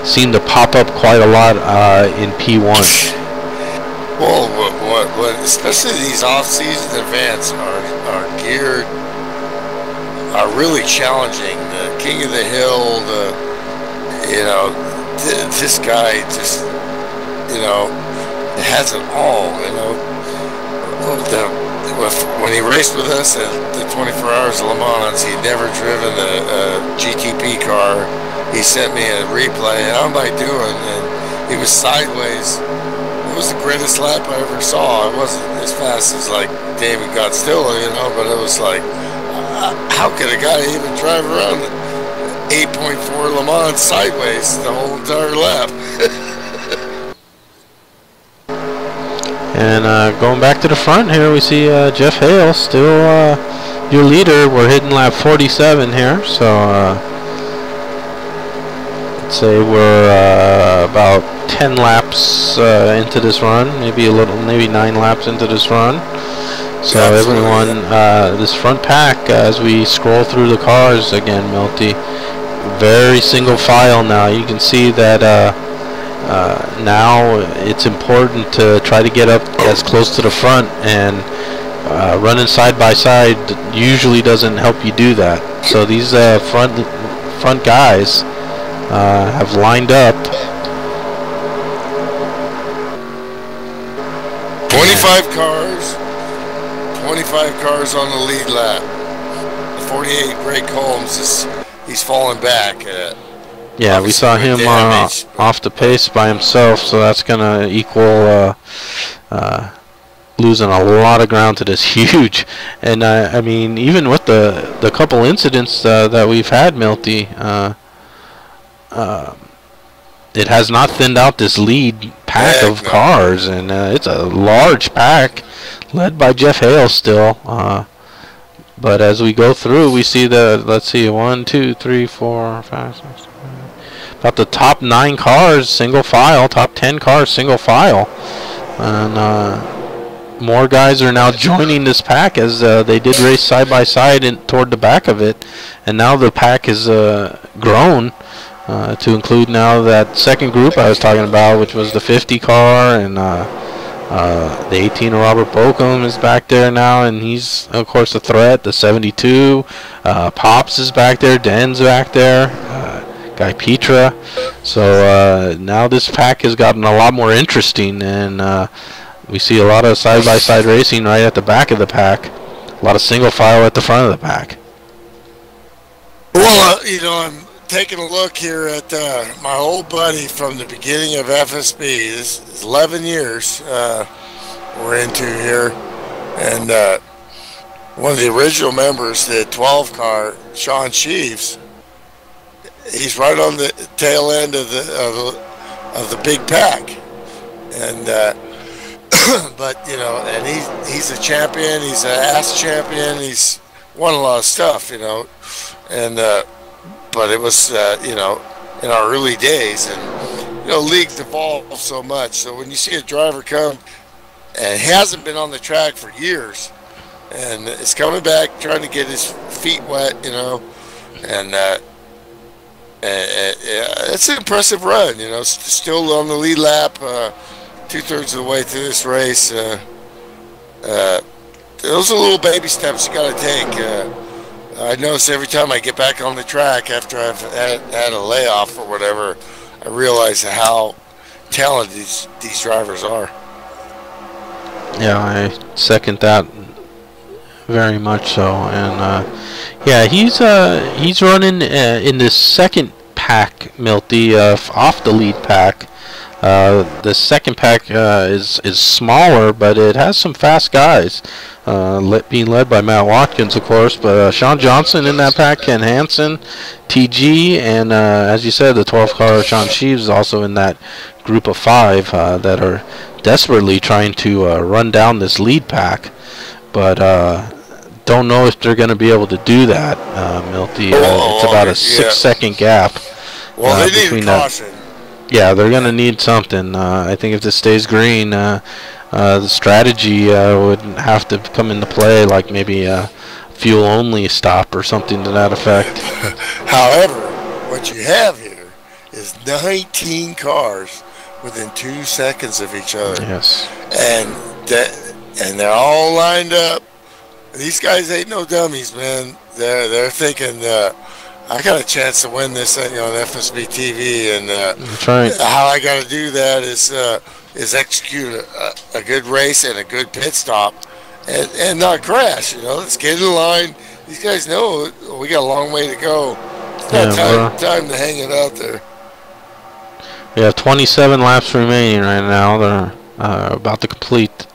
seemed to pop up quite a lot in P1. Well, what especially these off-season events are geared, are really challenging. The King of the Hill, you know, this guy just, you know, has it all. You know, when he raced with us at the 24 Hours of Le Mans, he'd never driven a GTP car. He sent me a replay, and how am I doing? And he was sideways. It was the greatest lap I ever saw. It wasn't as fast as like David Godstilla, you know, but it was like, how could a guy even drive around 8.4 Le Mans sideways the whole entire lap? And going back to the front here, we see Jeff Hale still your leader. We're hitting lap 47 here, so let's say we're about 10 laps into this run, maybe 9 laps into this run. So everyone, this front pack, as we scroll through the cars again, Milty, very single file now. You can see that now it's important to try to get up as close to the front, and running side by side usually doesn't help you do that. So these front guys have lined up. 25 cars. 25 cars on the lead lap. 48 Greg Holmes he's falling back. Yeah, we saw him off the pace by himself, so that's gonna equal losing a lot of ground to this huge. And I mean, even with the couple incidents that we've had, Milty, it has not thinned out this lead pack of cars, and it's a large pack, led by Jeff Hale still. But as we go through, we see the, let's see, 1, 2, 3, 4, 5, 6, 7, about the top 9 cars single file, top 10 cars single file, and more guys are now joining this pack as they did race side by side toward the back of it, and now the pack has grown to include now that second group I was talking about, which was the 50 car, and the 18 of Robert Bochum is back there now, and he's of course a threat. The 72, Pops is back there, Den's back there, Guy Petra. So now this pack has gotten a lot more interesting, and we see a lot of side-by-side racing right at the back of the pack, a lot of single file at the front of the pack. Well, you know, I'm taking a look here at my old buddy from the beginning of FSB. This is 11 years we're into here, and one of the original members, the 12 car, Sean Sheaves, he's right on the tail end of the big pack, and but you know, and he's a champion, he's an ass champion, he's won a lot of stuff, you know, and but it was, you know, in our early days, and, you know, leagues evolved so much. So when you see a driver come and hasn't been on the track for years, and is coming back trying to get his feet wet, you know, and it's an impressive run, you know, still on the lead lap, 2/3 of the way through this race. Those are little baby steps you got to take. I notice every time I get back on the track after I've had a layoff or whatever, I realize how talented these drivers are. Yeah, I second that very much so. And yeah, he's running in this second pack, Milty, off the lead pack. The second pack is smaller, but it has some fast guys, being led by Matt Watkins, of course, but Sean Johnson in that pack, Ken Hansen, TG, and as you said, the 12 car Sean Sheaves is also in that group of 5 that are desperately trying to run down this lead pack, but don't know if they're going to be able to do that, Milty. It's about a 6-second gap. Well, they need caution. Yeah, they're going to need something. I think if this stays green, the strategy would have to come into play, like maybe a fuel-only stop or something to that effect. However, what you have here is 19 cars within 2 seconds of each other. Yes. And they're all lined up. These guys ain't no dummies, man. They're thinking, I got a chance to win this thing on FSB TV, and that's right. How I got to do that is execute a good race and a good pit stop, and not crash. You know, let's get in line. These guys know we got a long way to go. It's not time to hang it out there. We have 27 laps remaining right now. They're about to complete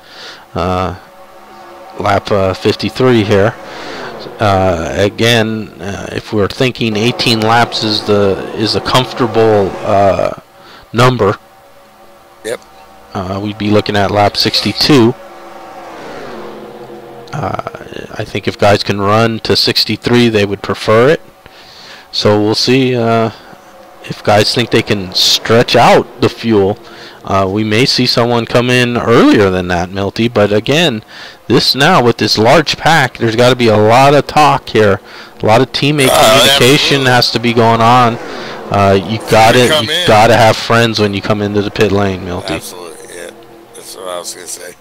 lap 53 here. Again, if we're thinking 18 laps is a comfortable number, yep, we'd be looking at lap 62. I think if guys can run to 63, they would prefer it. So we'll see if guys think they can stretch out the fuel. We may see someone come in earlier than that, Milty, but again, this now with this large pack, there's got to be a lot of talk here. A lot of teammate communication has to be going on. You gotta have friends when you come into the pit lane, Milty. Absolutely, yeah. That's what I was gonna say.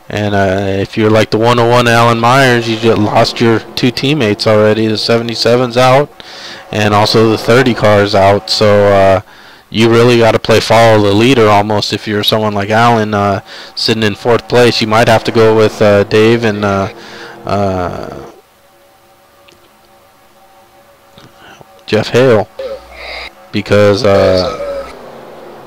And if you're like the 101 Alan Myers, you just lost your 2 teammates already. The 77's out, and also the 30 car's out. So you really got to play follow the leader almost. If you're someone like Alan sitting in 4th place, you might have to go with Dave and Jeff Hale, because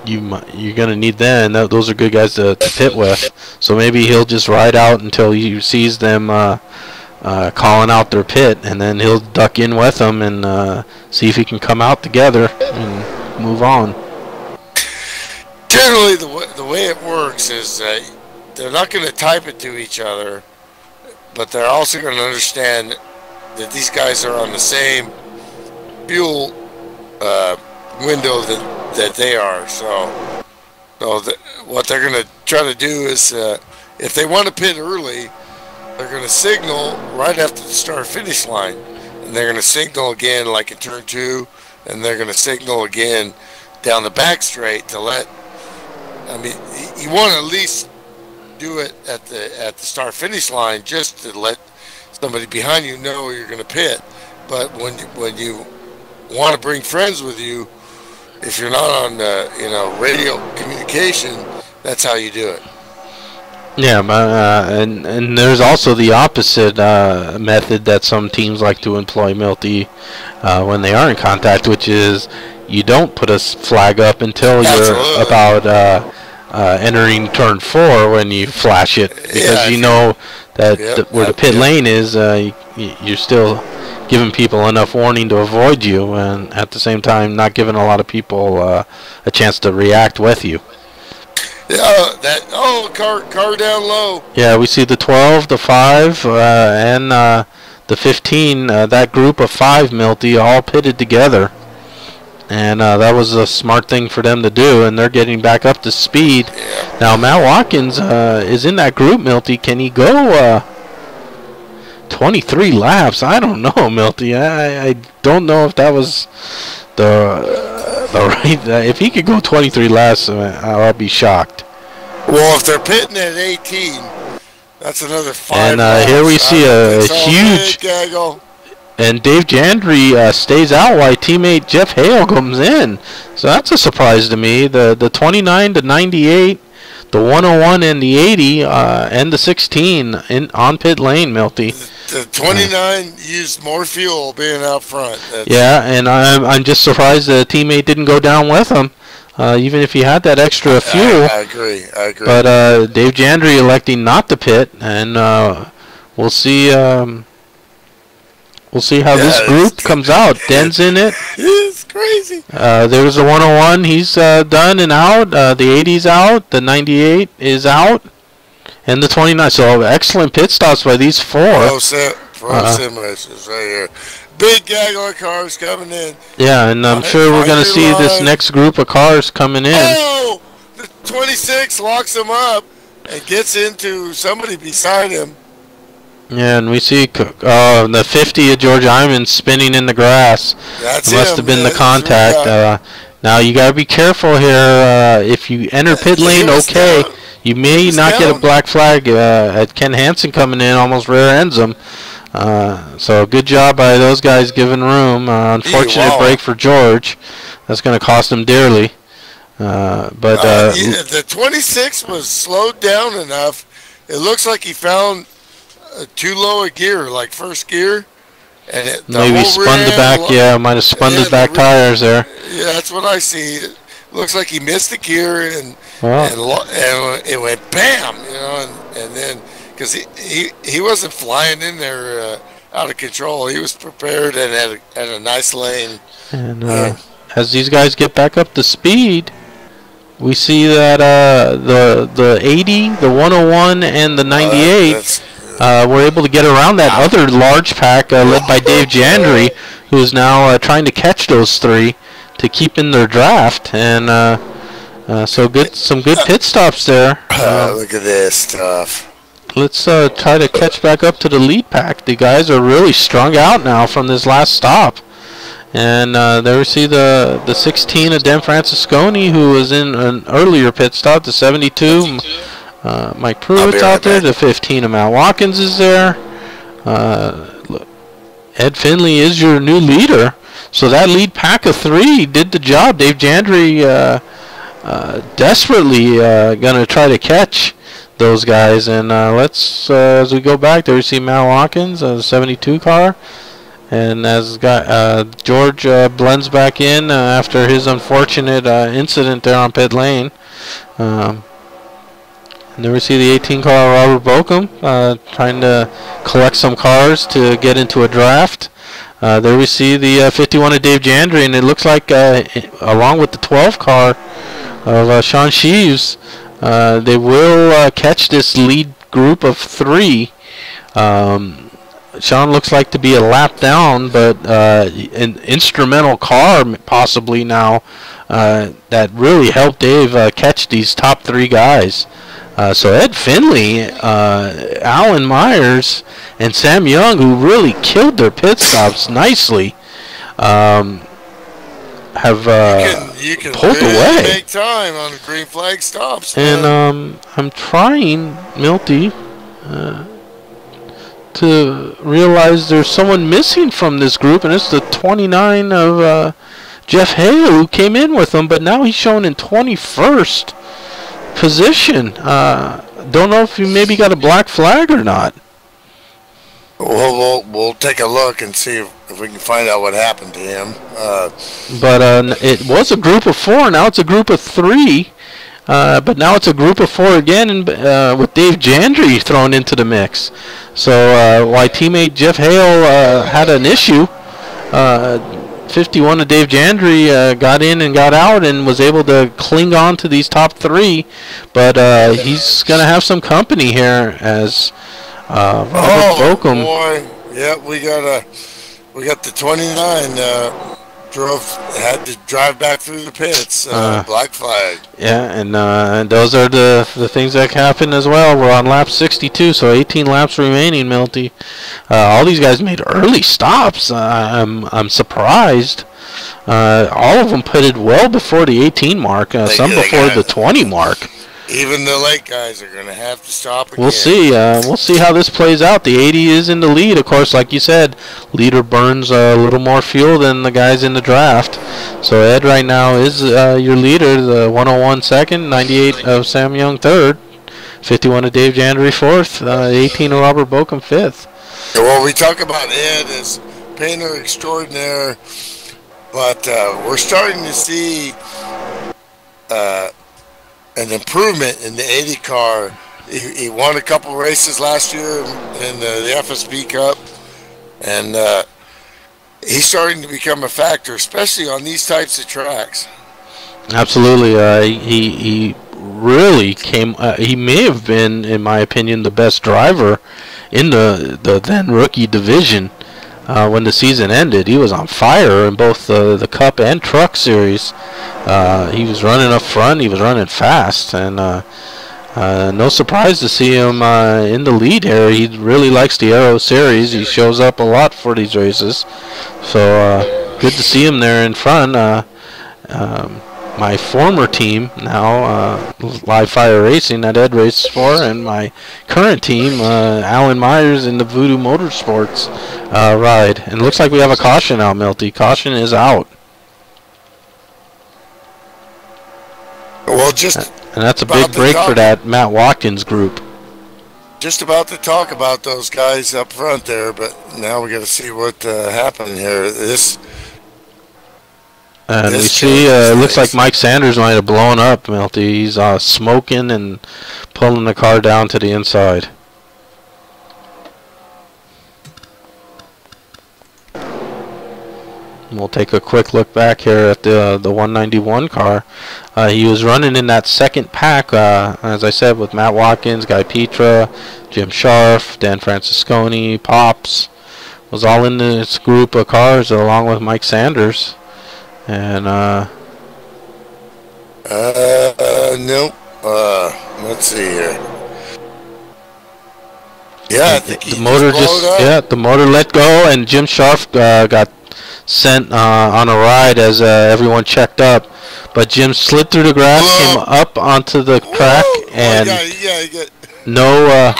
you're going to need them. Those are good guys to pit with. So maybe he'll just ride out until he sees them calling out their pit, and then he'll duck in with them and see if he can come out together and move on. generally the way it works is they're not going to type it to each other, but they're also going to understand that these guys are on the same fuel window that they are. So what they're going to try to do is, if they want to pit early, they're going to signal right after the start-finish line, and they're going to signal again like in turn 2, and they're going to signal again down the back straight to let. I mean, you want to at least do it at the start-finish line just to let somebody behind you know you're going to pit. But when you want to bring friends with you, if you're not on radio communication, that's how you do it. Yeah, and there's also the opposite method that some teams like to employ, Milty, when they are in contact, which is you don't put a flag up until you're about entering turn 4 when you flash it, because you know that where the pit lane is, you're still giving people enough warning to avoid you, and at the same time not giving a lot of people a chance to react with you. Car down low. Yeah, we see the 12, the 5, and the 15. That group of 5, Milty, all pitted together, and that was a smart thing for them to do. And they're getting back up to speed. Yeah. Now Matt Watkins is in that group, Milty. Can he go 23 laps? I don't know, Milty. I don't know if that was the right. If he could go 23 laps, I'll be shocked. Well, if they're pitting at 18, that's another 5 laps. And here we see a huge gaggle. And Dave Jandry stays out while teammate Jeff Hale comes in. So that's a surprise to me. The 29 to 98, the 101 and the 80, and the 16 on pit lane, Milty. The 29 used more fuel being out front. Yeah, and I'm just surprised the teammate didn't go down with him, even if he had that extra fuel. I agree. But Dave Jandry electing not to pit, and we'll see. We'll see how this group comes out. Den's in it. It's crazy. There's a 101. He's done and out. The 80's out. The 98 is out. And the 29. So excellent pit stops by these 4. Pro simulations right here. Big gaggle of cars coming in. Yeah, and I'm sure we're going to see this next group of cars coming in. Oh! The 26 locks him up and gets into somebody beside him. Yeah, and we see the 50 of George Iman spinning in the grass. That's must have been the contact. Now you got to be careful here. If you enter pit lane, okay, you may not get a black flag. At Ken Hansen coming in, almost rear ends him. So good job by those guys giving room. Unfortunate break for George. That's going to cost him dearly. The 26 was slowed down enough. It looks like he found too low a gear, like first gear, and maybe spun the back. Yeah, might have spun the back tires there. Yeah, that's what I see. It looks like he missed the gear, and it went bam, and then because he wasn't flying in there out of control. He was prepared and had a nice lane. And as these guys get back up to speed, we see that the 80, the 101, and the 98. We're able to get around that other large pack led by Dave Jandry, who is now trying to catch those 3 to keep in their draft. And some good pit stops there. Look at this stuff. Let's try to catch back up to the lead pack. The guys are really strung out now from this last stop. And there we see the 16 of Dan Francisconi, who was in an earlier pit stop, the 72. Mike Pruitt's out there. The 15 of Matt Watkins is there. Ed Finley is your new leader. So that lead pack of 3 did the job. Dave Jandry desperately going to try to catch those guys. And let's, as we go back, there we see Matt Watkins, the 72 car. And as George blends back in after his unfortunate incident there on pit lane. And then we see the 18 car Robert Bokum trying to collect some cars to get into a draft. There we see the 51 of Dave Jandry, and it looks like along with the 12 car of Sean Sheaves. They will catch this lead group of 3. Sean looks like to be a lap down, but an instrumental car possibly now that really helped Dave catch these top 3 guys. So Ed Finley, Alan Myers, and Sam Young, who really killed their pit stops nicely, have you can pulled really away. Make time on the green flag stops. And I'm trying, Milty, to realize there's someone missing from this group, and it's the 29 of Jeff Hale, who came in with them, but now he's shown in 21st position. Don't know if he maybe got a black flag or not. We'll take a look and see if we can find out what happened to him. But it was a group of 4. Now it's a group of 3. But now it's a group of 4 again, and with Dave Jandry thrown into the mix. So while teammate Jeff Hale had an issue, 51 of Dave Jandry got in and got out and was able to cling on to these top 3. But he's going to have some company here as Robert Bokum. Boy. Yeah, we got the 29 had to drive back through the pits. Black flag. Yeah, and those are the things that happen as well. We're on lap 62, so 18 laps remaining, Milty. All these guys made early stops. I'm surprised. All of them pitted well before the 18 mark. Some before the 20 mark. Even the late guys are going to have to stop again. We'll see. We'll see how this plays out. The 80 is in the lead, of course. Like you said, leader burns a little more fuel than the guys in the draft. So Ed right now is your leader. The 101 second, 98 of Sam Young third, 51 of Dave Jandry fourth, 18 of Robert Bokum fifth. Well, we talk about Ed as painter extraordinaire, but we're starting to see an improvement in the 80 car. He won a couple races last year in the FSB Cup, and he's starting to become a factor, especially on these types of tracks. Absolutely. He really came. He may have been, in my opinion, the best driver in the then rookie division. When the season ended, he was on fire in both the Cup and Truck Series. He was running up front. He was running fast, and no surprise to see him in the lead here. He really likes the Aero Series. He shows up a lot for these races, so good to see him there in front. My former team now, Live Fire Racing, that Ed races for, and my current team, Alan Myers in the Voodoo Motorsports ride. And it looks like we have a caution out, Milty. Caution is out. Well, and that's a big break for that Matt Watkins group. Just about to talk about those guys up front there, but now we got to see what happened here. And we see, it looks like Mike Sanders might have blown up, Milty. He's smoking and pulling the car down to the inside. We'll take a quick look back here at the 191 car. He was running in that second pack, as I said, with Matt Watkins, Guy Petra, Jim Scharf, Dan Francisconi, Pops. Was all in this group of cars along with Mike Sanders. And nope. Let's see here. Yeah, I think the motor the motor let go, and Jim Scharf got sent on a ride as everyone checked up. But Jim slid through the grass, came up onto the track, and no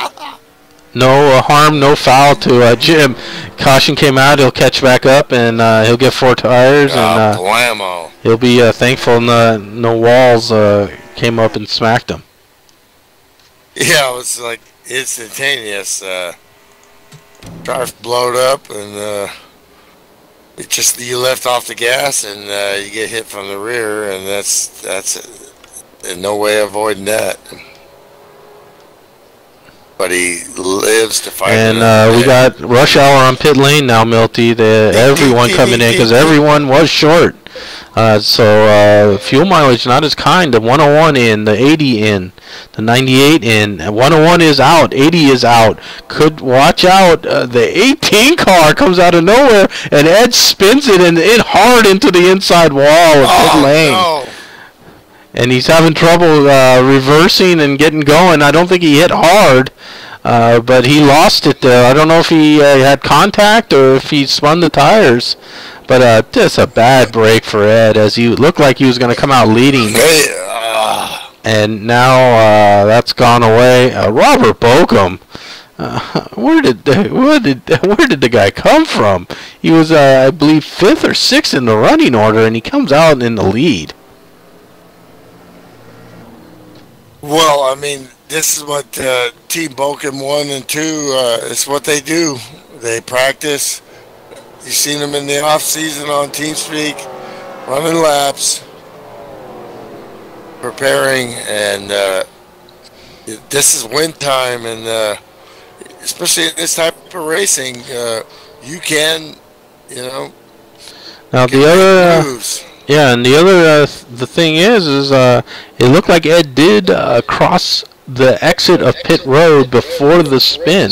harm, no foul to Jim. Caution came out. He'll catch back up, and he'll get 4 tires, and he'll be thankful no walls came up and smacked him. Yeah, it was like instantaneous. Scarf blowed up, and you left off the gas, and you get hit from the rear, and that's no way avoiding that. But he lives to fight. And we got rush hour on pit lane now, Milty. Everyone coming in because everyone was short. So fuel mileage not as kind. The 101 in, the 80 in, the 98 in. 101 is out, 80 is out. Could watch out. The 18 car comes out of nowhere, and Ed spins it and in hard into the inside wall of pit lane. No. And he's having trouble reversing and getting going. I don't think he hit hard, but he lost it there. I don't know if he had contact or if he spun the tires. But just a bad break for Ed, as he looked like he was going to come out leading. And now that's gone away. Robert Bokum, where did the guy come from? He was, I believe, 5th or 6th in the running order, and he comes out in the lead. Well, I mean, this is what Team Bokum 1 and 2, it's what they do. They practice. You've seen them in the off season on TeamSpeak, running laps, preparing, and this is win time, and especially in this type of racing, you can, you know. Now the other, yeah, and the other, the thing is it looked like Ed did cross the exit of pit road before the spin.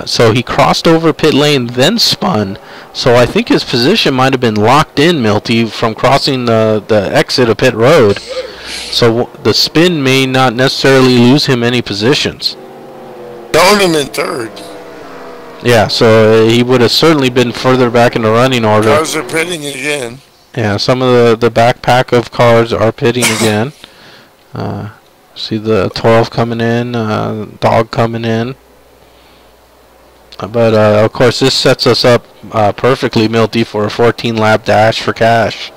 So he crossed over pit lane, then spun. So I think his position might have been locked in, Milty, from crossing the exit of pit road. So the spin may not necessarily lose him any positions. Throwing him in 3rd. Yeah, so he would have certainly been further back in the running order. Cars are pitting again. Yeah, some of the backpack of cars are pitting again. See the 12 coming in, Dog coming in. But, of course, this sets us up perfectly, Milty, for a 14-lap dash for cash.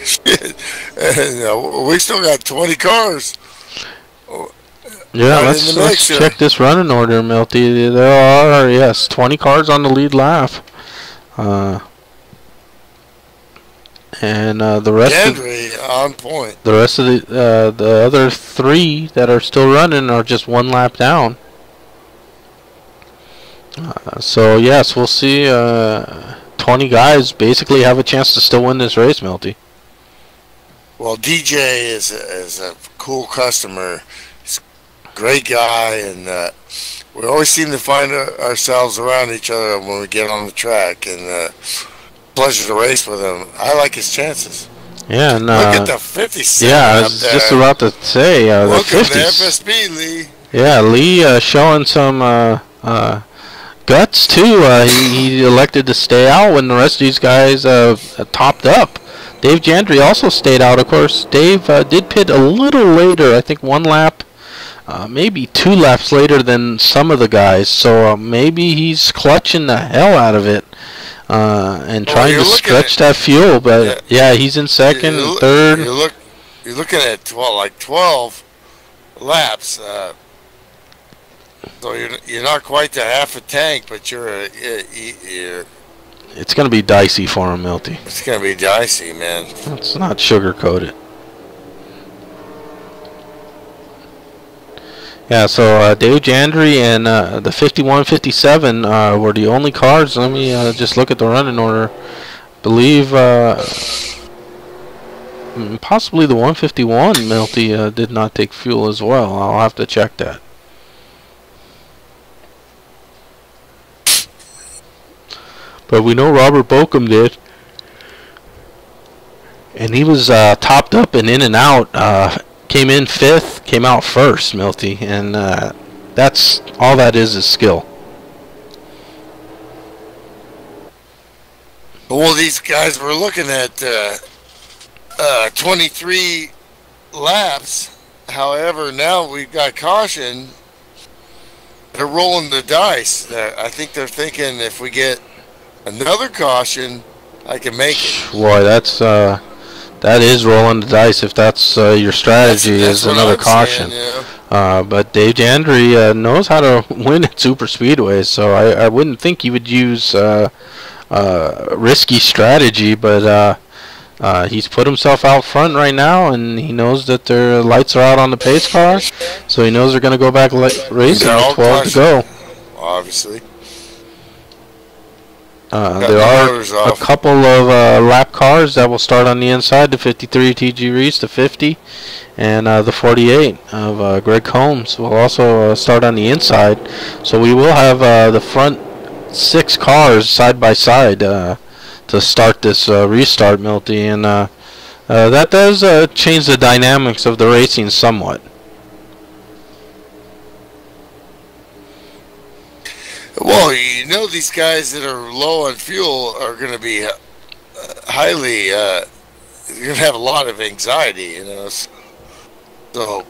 Shit. We still got 20 cars. Yeah, let's check this running order, Milty. There are, yes, 20 cars on the lead lap. And the rest on point. The rest of the other 3 that are still running are just 1 lap down. So yes, we'll see. 20 guys basically have a chance to still win this race, Milty. Well, DJ is a cool customer. He's a great guy, and we always seem to find ourselves around each other when we get on the track. And pleasure to race with him. I like his chances. Yeah, and look at the 57. Yeah, I was just about to say the 50s. Welcome to FSB, Lee. Yeah, Lee showing some guts too. He elected to stay out when the rest of these guys topped up. Dave Jandry also stayed out. Of course, Dave did pit a little later. I think 1 lap, maybe 2 laps later than some of the guys. So maybe he's clutching the hell out of it and trying to stretch that fuel. But yeah, he's in 2nd, 3rd. You're looking at 12 laps. So you're not quite to half a tank, but you're it's going to be dicey for him, Milty. It's going to be dicey, man. Let's not sugarcoat it. Yeah, so Dave Jandry and the 51-57 were the only cars. Let me just look at the running order. Believe possibly the 151, Milty, did not take fuel as well. I'll have to check that. But we know Robert Bokum did. And he was topped up and in and out. Came in 5th, came out 1st, Milty. And that's all that is skill. Well, these guys were looking at 23 laps. However, now we've got caution. They're rolling the dice. I think they're thinking if we get another caution, I can make it. Boy, that is rolling the dice if that's your strategy. That's is another caution. Saying, yeah. But Dave Jandry knows how to win at super speedways, so I wouldn't think he would use risky strategy. But he's put himself out front right now, and he knows that their lights are out on the pace car, so he knows they're going to go back racing with 12 to go. Obviously. There are a couple of lap cars that will start on the inside, the 53 TG Reese, the 50, and the 48 of Greg Combs will also start on the inside. So we will have the front 6 cars side by side to start this restart, Milty, and that does change the dynamics of the racing somewhat. Well, you know, these guys that are low on fuel are going to be highly, you're going to have a lot of anxiety, you know. So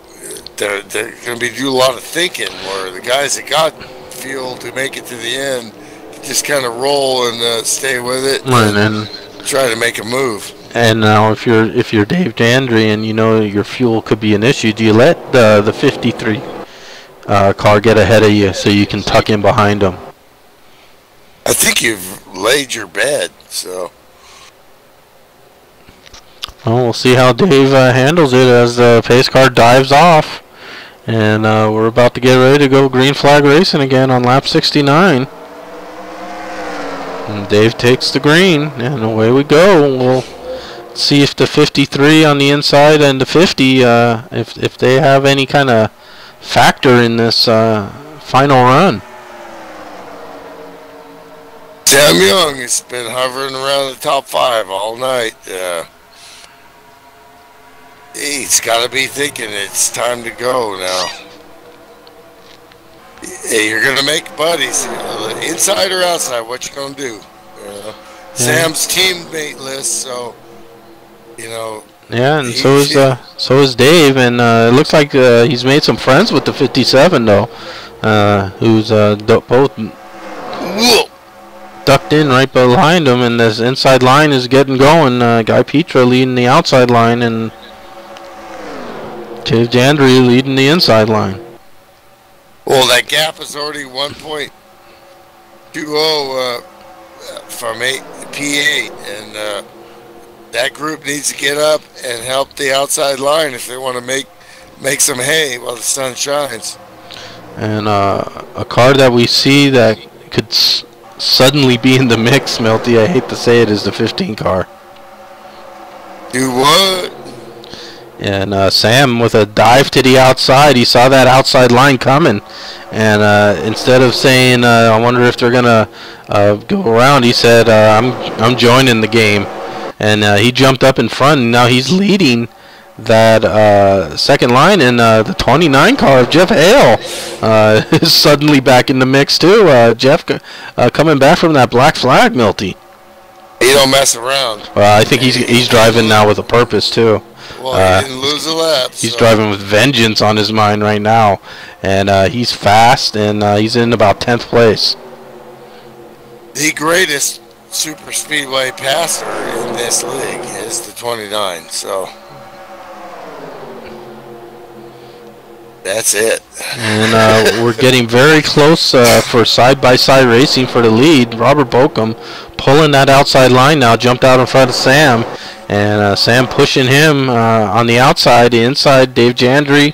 they're going to be doing a lot of thinking, where the guys that got fuel to make it to the end just kind of roll and stay with it, and try to make a move. And now, if you're Dave Jandry and you know your fuel could be an issue, do you let the 53 car get ahead of you so you can tuck in behind them? I think you've laid your bed, so. Well, we'll see how Dave handles it as the pace car dives off. And we're about to get ready to go green flag racing again on lap 69. And Dave takes the green, and away we go. We'll see if the 53 on the inside and the 50, if they have any kind of factor in this final run. Sam Young has been hovering around the top 5 all night. He's got to be thinking it's time to go now. Hey, you're going to make buddies. You know, inside or outside, what you going to do? You know? Yeah. Sam's teammate list, so, you know. Yeah, and so is Dave, and it looks like he's made some friends with the 57 though, who's both ducked in right behind him, and this inside line is getting going. Guy Petra leading the outside line, and Dave Jandry leading the inside line. Well, that gap is already 1.20 from P8, and that group needs to get up and help the outside line if they want to make some hay while the sun shines. And a car that we see that could suddenly be in the mix, Milty, I hate to say it, is the 15 car. Do what? And Sam, with a dive to the outside, he saw that outside line coming, and instead of saying, "I wonder if they're gonna go around," he said, "I'm joining the game," and he jumped up in front, and now he's leading that second line, and the 29 car of Jeff Hale is suddenly back in the mix too. Jeff coming back from that black flag, Milty. He don't mess around. Well, I think he's driving now with a purpose too. Well, he didn't lose a lap. He's driving with vengeance on his mind right now, and he's fast, and he's in about 10th place. The greatest super speedway passer in this league is the 29, so that's it. And we're getting very close for side-by-side racing for the lead. Robert Bokum pulling that outside line now, jumped out in front of Sam. And Sam pushing him on the outside. The inside, Dave Jandry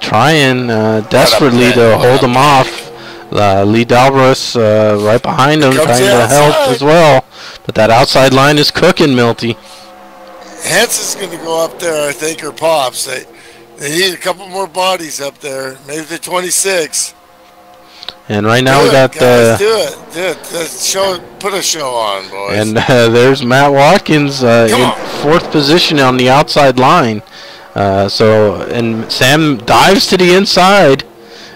trying desperately to hold him off. Lee Dalbras right behind him, trying to help as well. But that outside line is cooking, Milty. Henson's going to go up there, I think, or Pops. They need a couple more bodies up there. Maybe the 26. And right now we got do it. Put a show on, boys. And there's Matt Watkins in 4th position on the outside line. And Sam dives to the inside,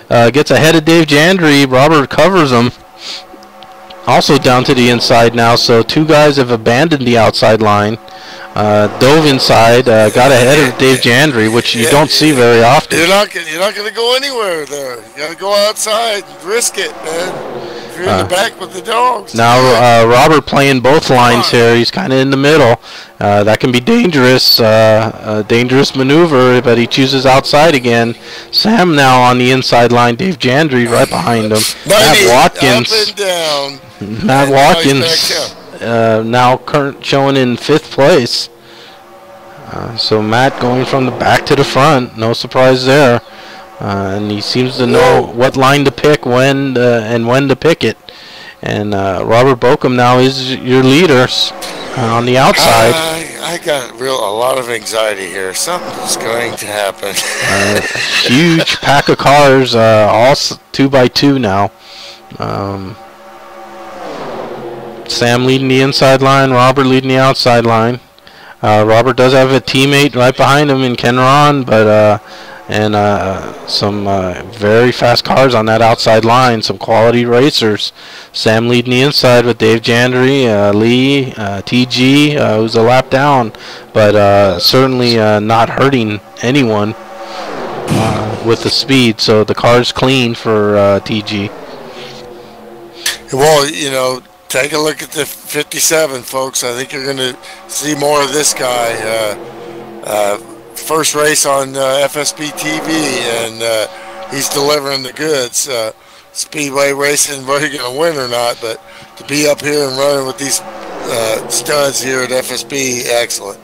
gets ahead of Dave Jandry. Robert covers him. Also down to the inside now. So 2 guys have abandoned the outside line. Dove inside, got ahead of Dave Jandry, which you don't see very often. You're not going to go anywhere there. You got to go outside and risk it, man. If you're in the back with the dogs. Now Robert playing both lines here. He's kind of in the middle. That can be dangerous. A dangerous maneuver, but he chooses outside again. Sam now on the inside line. Dave Jandry right behind him. Matt Watkins. Up and down. Matt Watkins. Now showing in 5th place. So Matt going from the back to the front, no surprise there. And he seems to know what line to pick when and when to pick it. And Robert Bokum now is your leader on the outside. I got a lot of anxiety here. Something's going to happen. Huge pack of cars, all 2x2 now. Sam leading the inside line, Robert leading the outside line. Robert does have a teammate right behind him in Ken Ron, but some very fast cars on that outside line, some quality racers. Sam leading the inside with Dave Jandry, Lee, TG, who's a lap down, but certainly not hurting anyone with the speed. So the car's clean for TG. Well, you know, take a look at the 57, folks. I think you're going to see more of this guy. First race on FSB TV, and he's delivering the goods. Speedway racing, whether you're going to win or not, but to be up here and running with these studs here at FSB, excellent.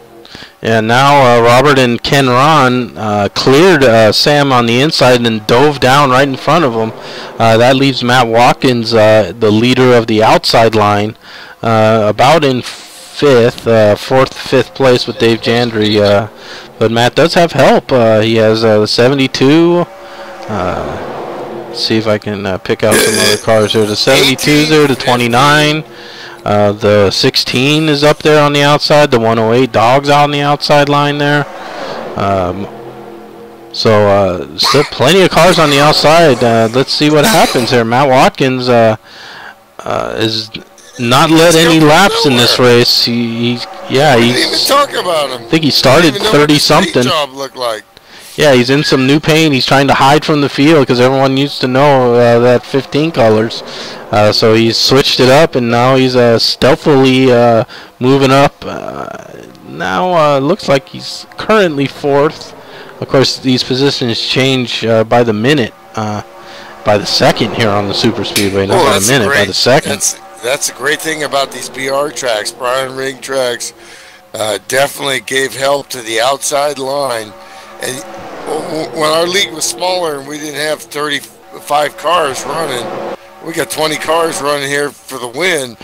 And now Robert and Ken Ron cleared Sam on the inside and then dove down right in front of him. That leaves Matt Watkins, the leader of the outside line, about in fourth, fifth place with Dave Jandry. But Matt does have help. He has the 72. See if I can pick out some other cars here. The 72's there, the 29. The 16 is up there on the outside. The 108 Dog's out on the outside line there. Still plenty of cars on the outside. Let's see what happens here. Matt Watkins is not led any laps in this race. He's even talk about him. I think he started 30-something. Job looked like. Yeah, he's in some new paint. He's trying to hide from the field because everyone used to know that 15 colors. So he's switched it up, and now he's stealthily moving up. Now looks like he's currently fourth. Of course, these positions change by the minute, by the second here on the super speedway. Not by the minute, by the second. That's a great thing about these BR tracks, Brian Ring tracks. Definitely gave help to the outside line. And when our league was smaller and we didn't have 35 cars running, we got 20 cars running here for the win.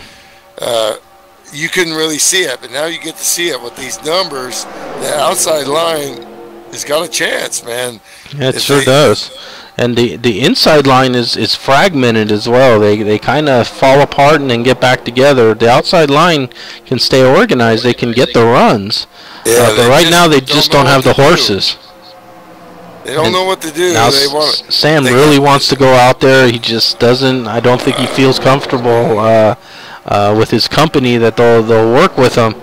You couldn't really see it, but now you get to see it with these numbers. The outside line has got a chance, man. Yeah, it sure does. And the inside line is fragmented as well. They kind of fall apart and then get back together. The outside line can stay organized. They can get the runs. Yeah, but right now they just don't have the horses. They don't know what to do. Now Sam really wants to go out there. He just doesn't. I don't think he feels comfortable with his company that they'll work with him.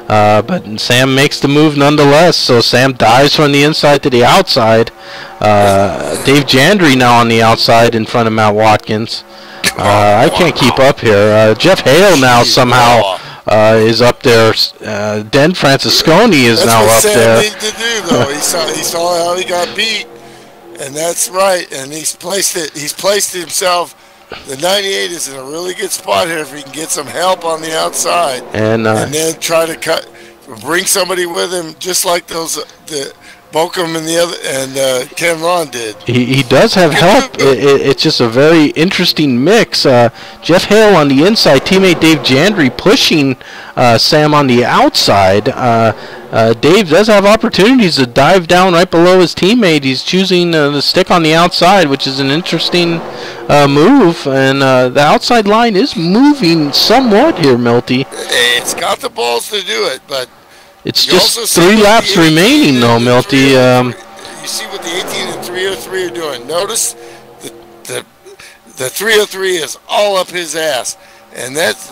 But Sam makes the move nonetheless. So Sam dives from the inside to the outside. Dave Jandry now on the outside in front of Matt Watkins. I can't keep up here. Jeff Hale now somehow is up there. Dan Francisconi is now up there. That's what Sam needed to do, though. He saw how he got beat, and that's right. And he's placed it. He's placed himself. The 98 is in a really good spot here if he can get some help on the outside, and then try to bring somebody with him, just like the Bokum and the other and Ken Ron did. He does have help. It's just a very interesting mix. Jeff Hale on the inside, teammate Dave Jandry pushing Sam on the outside. Dave does have opportunities to dive down right below his teammate. He's choosing to stick on the outside, which is an interesting move. And the outside line is moving somewhat here, Milty. It's got the balls to do it, but it's just 3 laps remaining, though, Milty. You see what the 18 and 303 are doing. Notice the 303 is all up his ass, and that's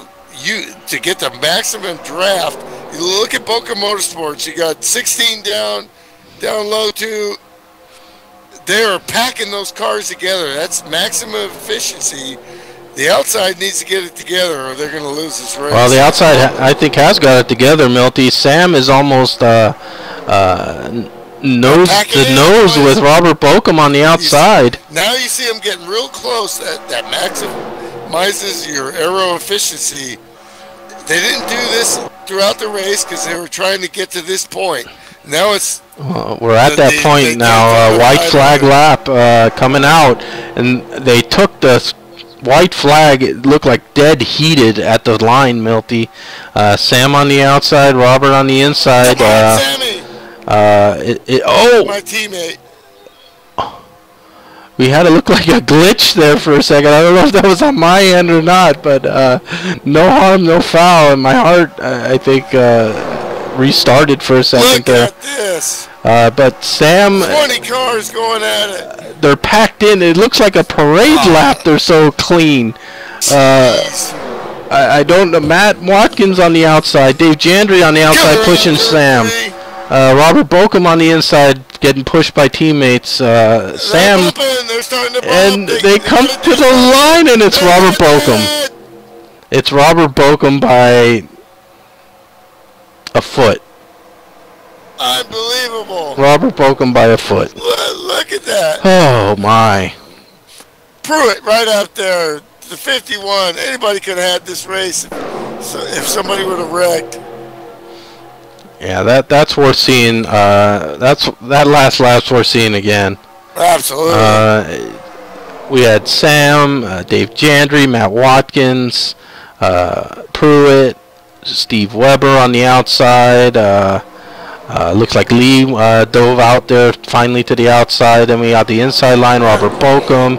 to get the maximum draft. You look at Boca Motorsports. You got 16 down low 2. They are packing those cars together. That's maximum efficiency. The outside needs to get it together, or they're going to lose this race. Well, the outside, I think, has got it together, Milty. Sam is almost nose to nose with Robert Bokum on the outside. Now you see him getting real close. That maximizes your aero efficiency. They didn't do this throughout the race because they were trying to get to this point. Now it's... we're at that point now. White flag lap coming out, and they took the white flag, it looked like dead heated at the line, Milty. Sam on the outside, Robert on the inside. Come on, Sammy! My teammate. We had it look like a glitch there for a second. I don't know if that was on my end or not, but no harm, no foul. And my heart, I think, restarted for a second there. Look at this. But Sam... 20 cars going at it. They're packed in. It looks like a parade lap. They're so clean. I don't know. Matt Watkins on the outside. Dave Jandry on the outside pushing Sam. Robert Bokum on the inside getting pushed by teammates. Sam, and they come to the line, and it's Robert Bokum. It's Robert Bokum by a foot. Unbelievable. Robert Bokum by a foot. Look at that. Oh, my. Pruitt right out there. The 51. Anybody could have had this race if somebody would have wrecked. Yeah, that's worth seeing. That last lap's worth seeing again. Absolutely. We had Sam, Dave Jandry, Matt Watkins, Pruitt, Steve Weber on the outside. Looks like Lee dove out there finally to the outside. Then we got the inside line, Robert Bokum,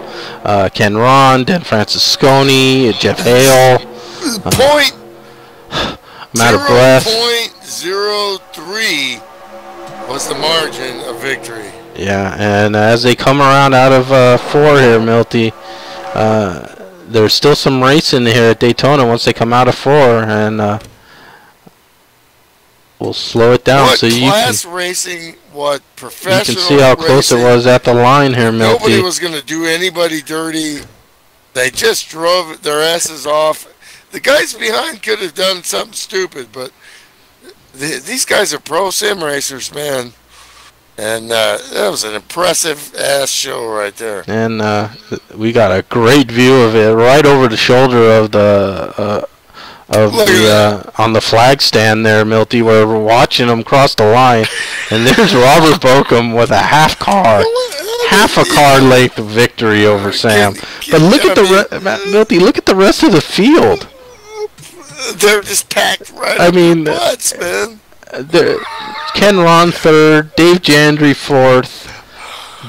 Ken Ron, Dan Francisconi, Jeff Hale. Point. I'm out of breath. 0.03 was the margin of victory. Yeah, and as they come around out of 4 here, Milty, there's still some racing here at Daytona once they come out of 4, and we'll slow it down so you can racing, what professional you can see how close racing. It was at the line here, Milty. Nobody was going to do anybody dirty. They just drove their asses off. The guys behind could have done something stupid, but these guys are pro sim racers, man. And that was an impressive ass show right there. And we got a great view of it right over the shoulder of the on the flag stand there, Milty, where we're watching them cross the line. And there's Robert Bokum with a half a car length victory over Sam. But look at Milty, look at the rest of the field. They're just packed right I mean, butts, man. Ken Ron 3rd, Dave Jandry 4th,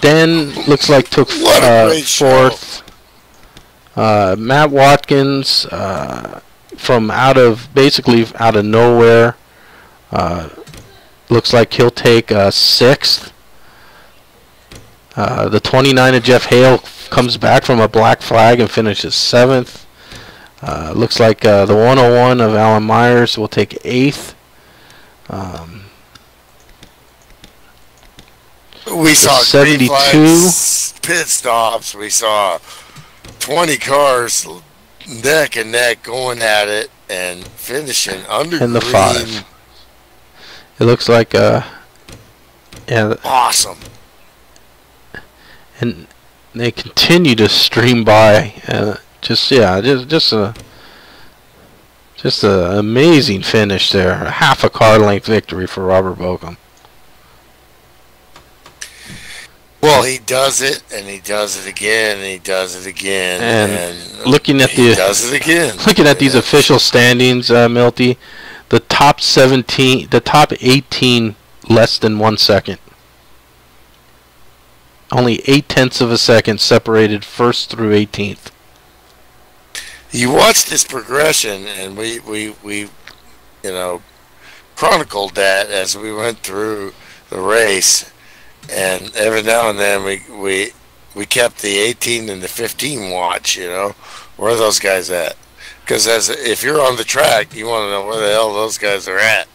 Dan looks like took 4th. Matt Watkins from basically out of nowhere, looks like he'll take 6th. The 29 of Jeff Hale comes back from a black flag and finishes 7th. Looks like the 101 of Alan Myers will take 8th. We saw 72 pit stops. We saw 20 cars neck and neck going at it and finishing under in the green. 5. It looks like awesome. And they continue to stream by. Just an amazing finish there. A half a car length victory for Robert Bokum. Well, he does it, and he does it again, and he does it again, and looking at he does it again. Looking at these official standings, Milty, the top 18, less than 1 second. Only 0.8 of a second separated 1st through 18th. You watch this progression, and we chronicled that as we went through the race. And every now and then we kept the 18 and the 15 watch, where are those guys at? Because if you're on the track, you want to know where the hell those guys are at.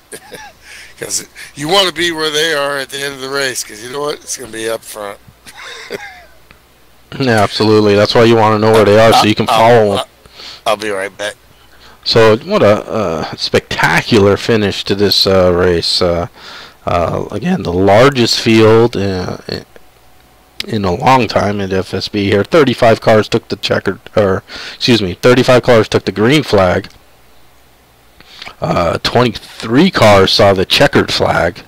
Because you want to be where they are at the end of the race, because you know what? It's going to be up front. Yeah, absolutely. That's why you want to know where they are so you can follow them. I'll be right back. So what a spectacular finish to this race. Again, the largest field in a long time at FSB here. 35 cars took the 35 cars took the green flag. 23 cars saw the checkered flag.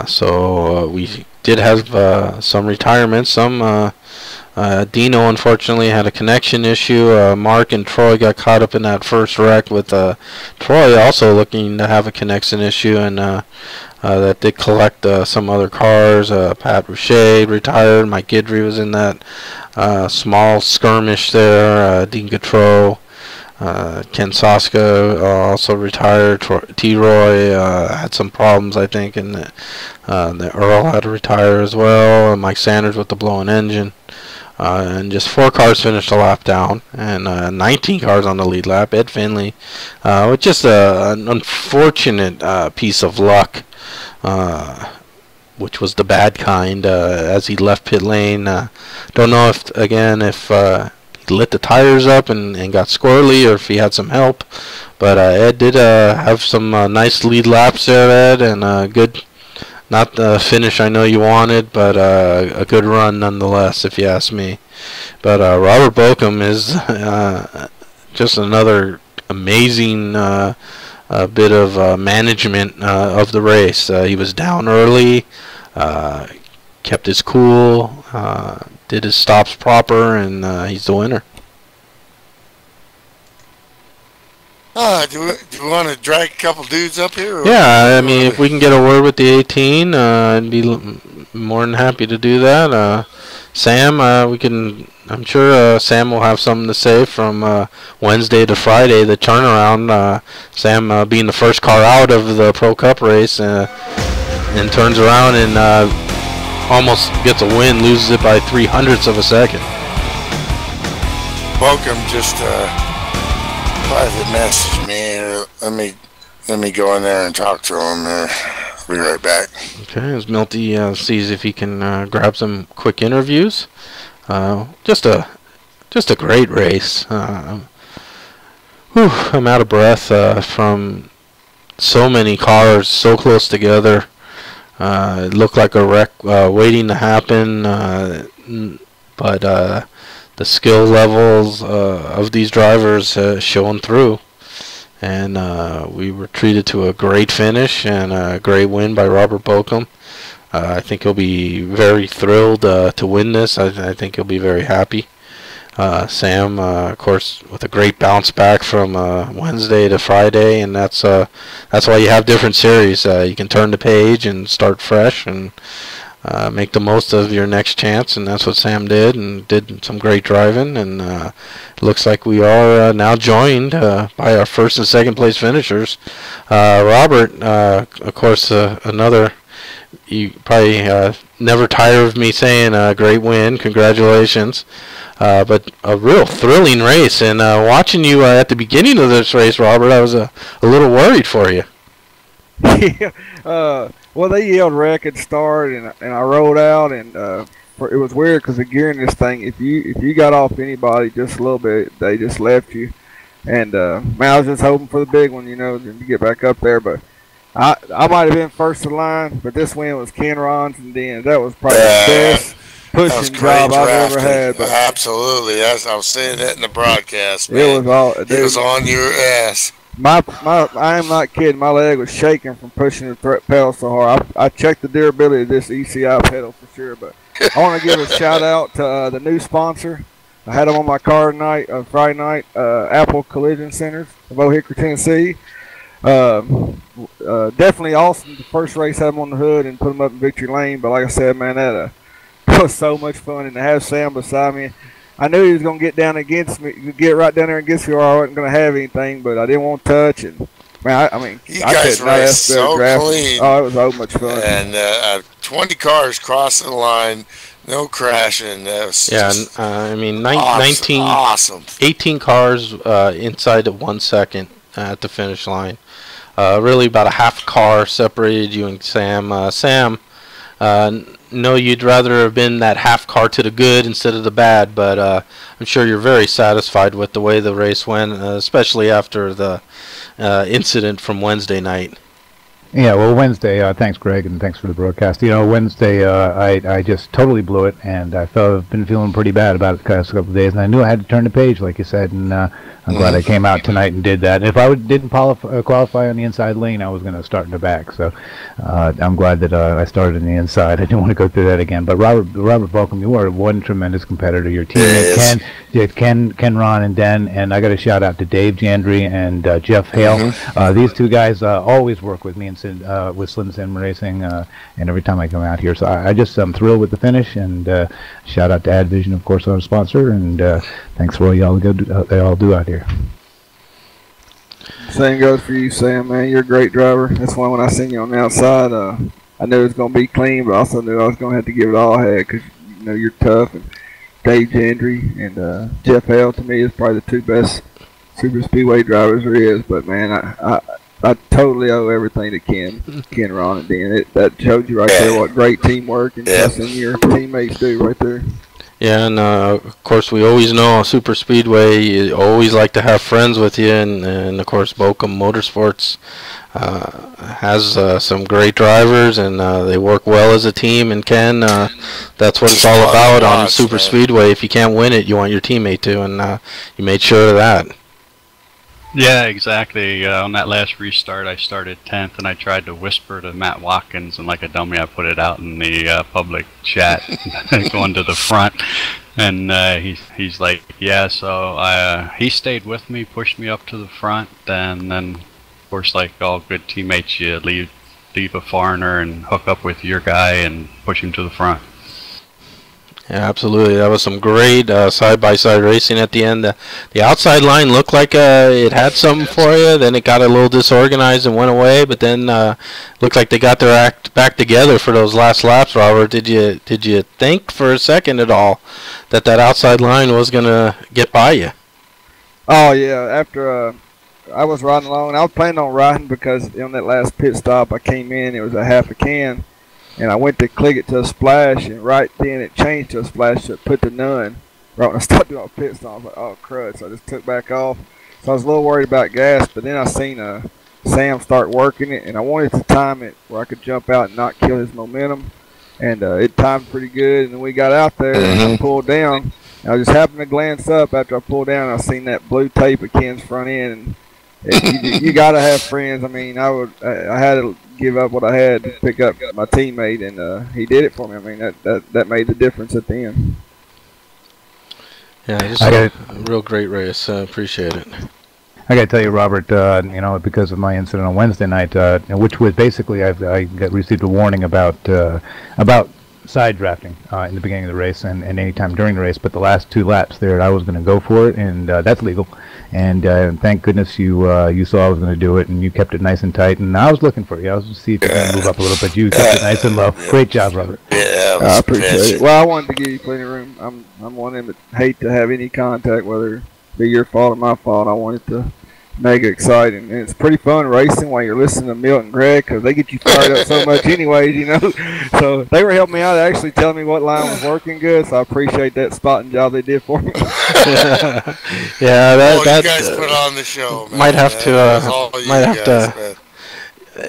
So we did have some retirements, some Dino unfortunately had a connection issue. Mark and Troy got caught up in that first wreck with Troy also looking to have a connection issue, and that did collect some other cars. Pat Boucher retired. Mike Guidry was in that small skirmish there. Dean Gautreau. Ken Soska also retired. T-Roy had some problems, I think, and the Earl had to retire as well. Mike Sanders with the blown engine. And just 4 cars finished a lap down, and 19 cars on the lead lap. Ed Finley, with just an unfortunate piece of luck, which was the bad kind, as he left pit lane. Don't know if he lit the tires up and got squirrely, or if he had some help. But Ed did have some nice lead laps there, Ed, and good. Not the finish I know you wanted, but a good run nonetheless, if you ask me. But Robert Bochum is just another amazing bit of management of the race. He was down early, kept his cool, did his stops proper, and he's the winner. Do we want to drag a couple dudes up here? Yeah, I mean, if we can get a word with the 18, I'd be more than happy to do that. Sam, I'm sure Sam will have something to say from Wednesday to Friday, the turnaround. Sam being the first car out of the Pro Cup race, and turns around and almost gets a win, loses it by 0.03 of a second. Welcome, just private message me. Let me go in there and talk to him. I'll be right back. Okay, as Milty sees if he can grab some quick interviews. Just a great race. I'm out of breath from so many cars so close together. It looked like a wreck waiting to happen, but the skill levels of these drivers showing through, and we were treated to a great finish and a great win by Robert Bochum. I think he'll be very thrilled to win this. I think he'll be very happy. Sam, of course, with a great bounce back from Wednesday to Friday, and that's why you have different series. You can turn the page and start fresh and make the most of your next chance, and that's what Sam did, and did some great driving. And it looks like we are now joined by our first and second place finishers. Robert, of course, another. You probably never tire of me saying great win, congratulations. But a real thrilling race, and watching you at the beginning of this race, Robert, I was a little worried for you. Yeah, well, they yelled wreck at start, and I rolled out, and it was weird because the gear in this thing, if you got off anybody just a little bit, they just left you. And man, I was just hoping for the big one, to get back up there. But I might have been first in line, but this win was Ken Ron's, and then that was probably the best pushing job I've ever had. But absolutely, as I was saying that in the broadcast, man. It was on your ass. I am not kidding. My leg was shaking from pushing the pedal so hard. I checked the durability of this ECI pedal for sure. But I want to give a shout out to the new sponsor. I had them on my car tonight, Friday night. Apple Collision Centers of Old Hickory, Tennessee. Definitely awesome. The first race, had them on the hood and put them up in victory lane. But like I said, man, that was so much fun, and to have Sam beside me. I knew he was going to get down against me, get right down there against me, or I wasn't going to have anything, but I didn't want to touch. And man, I mean, you guys raced so clean. Oh, it was so much fun. And 20 cars crossing the line, no crashing. That was I mean, awesome. 18 cars inside of 1 second at the finish line. Really about a half car separated you and Sam. Sam, no, you'd rather have been that half car to the good instead of the bad, but I'm sure you're very satisfied with the way the race went, especially after the incident from Wednesday night. Yeah, well, Wednesday, thanks, Greg, and thanks for the broadcast. Wednesday, I just totally blew it, and been feeling pretty bad about it the past couple of days, and I knew I had to turn the page, like you said, and I'm glad I came out tonight and did that. And if I didn't qualify on the inside lane, I was going to start in the back, so I'm glad that I started in the inside. I didn't want to go through that again. But Robert Balcom, you are one tremendous competitor. Your teammates, Ken, Ron, and Den, and I got a shout out to Dave Jandry and Jeff Hale. These two guys always work with me and with Slim Sim Racing, and every time I come out here. So I'm thrilled with the finish, and shout out to AdVision, of course, our sponsor, and thanks for all y'all they all do out here. Same goes for you, Sam, man. You're a great driver. That's why when I seen you on the outside, I knew it was going to be clean, but I also knew I was going to have to give it all I had because, you're tough. And Dave Jandry and Jeff Hale, to me, is probably the two best super speedway drivers there is. But, man, I totally owe everything to Ken, Ron, and Dan. That showed you right there what great teamwork and trusting your teammates do right there. Yeah, and of course we always know Super Speedway, you always like to have friends with you, and of course Balcom Motorsports has some great drivers, and they work well as a team, and Ken, that's what it's all about on Super Speedway. If you can't win it, you want your teammate to, and you made sure of that. Yeah, exactly. On that last restart, I started 10th, and I tried to whisper to Matt Watkins, and like a dummy, I put it out in the public chat, going to the front. And he's like, yeah. So he stayed with me, pushed me up to the front, and then, of course, like all good teammates, you leave a foreigner and hook up with your guy and push him to the front. Yeah, absolutely. That was some great side-by-side racing at the end. The outside line looked like it had something for you. Then it got a little disorganized and went away. But then looked like they got their act back together for those last laps. Robert, did you think for a second at all that outside line was gonna get by you? Oh yeah. After I was riding along, I was planning on riding because on that last pit stop I came in. It was a half a can. And I went to click it to a splash, and right then it changed to a splash, so it put to none. Right when I started doing a pit stop, I was like, oh, crud. So I just took back off. So I was a little worried about gas, but then I seen Sam start working it, and I wanted to time it where I could jump out and not kill his momentum. And it timed pretty good, and then we got out there, and I pulled down. And I just happened to glance up after I pulled down, and I seen that blue tape at Ken's front end. And you got to have friends. I mean, I had to give up what I had to pick up my teammate, and he did it for me. I mean, that made the difference at the end. Yeah, just a real great race. Appreciate it. I got to tell you, Robert, because of my incident on Wednesday night, which was basically I received a warning about side drafting in the beginning of the race and any time during the race, but the last 2 laps there, I was going to go for it, and that's legal. And thank goodness you saw I was going to do it, and you kept it nice and tight. And I was looking for you. I was to see if you could move up a little bit. You kept it nice and low. Great job, Robert. Yeah, I appreciate it. Well, I wanted to give you plenty of room. I'm one of them that hate to have any contact, whether it be your fault or my fault. I wanted to make it exciting, and it's pretty fun racing while you're listening to Milt and Greg because they get you fired up so much anyways, So they were helping me out, actually telling me what line was working good, so I appreciate that spotting job they did for me. Yeah, you guys put on the show, man. Might have to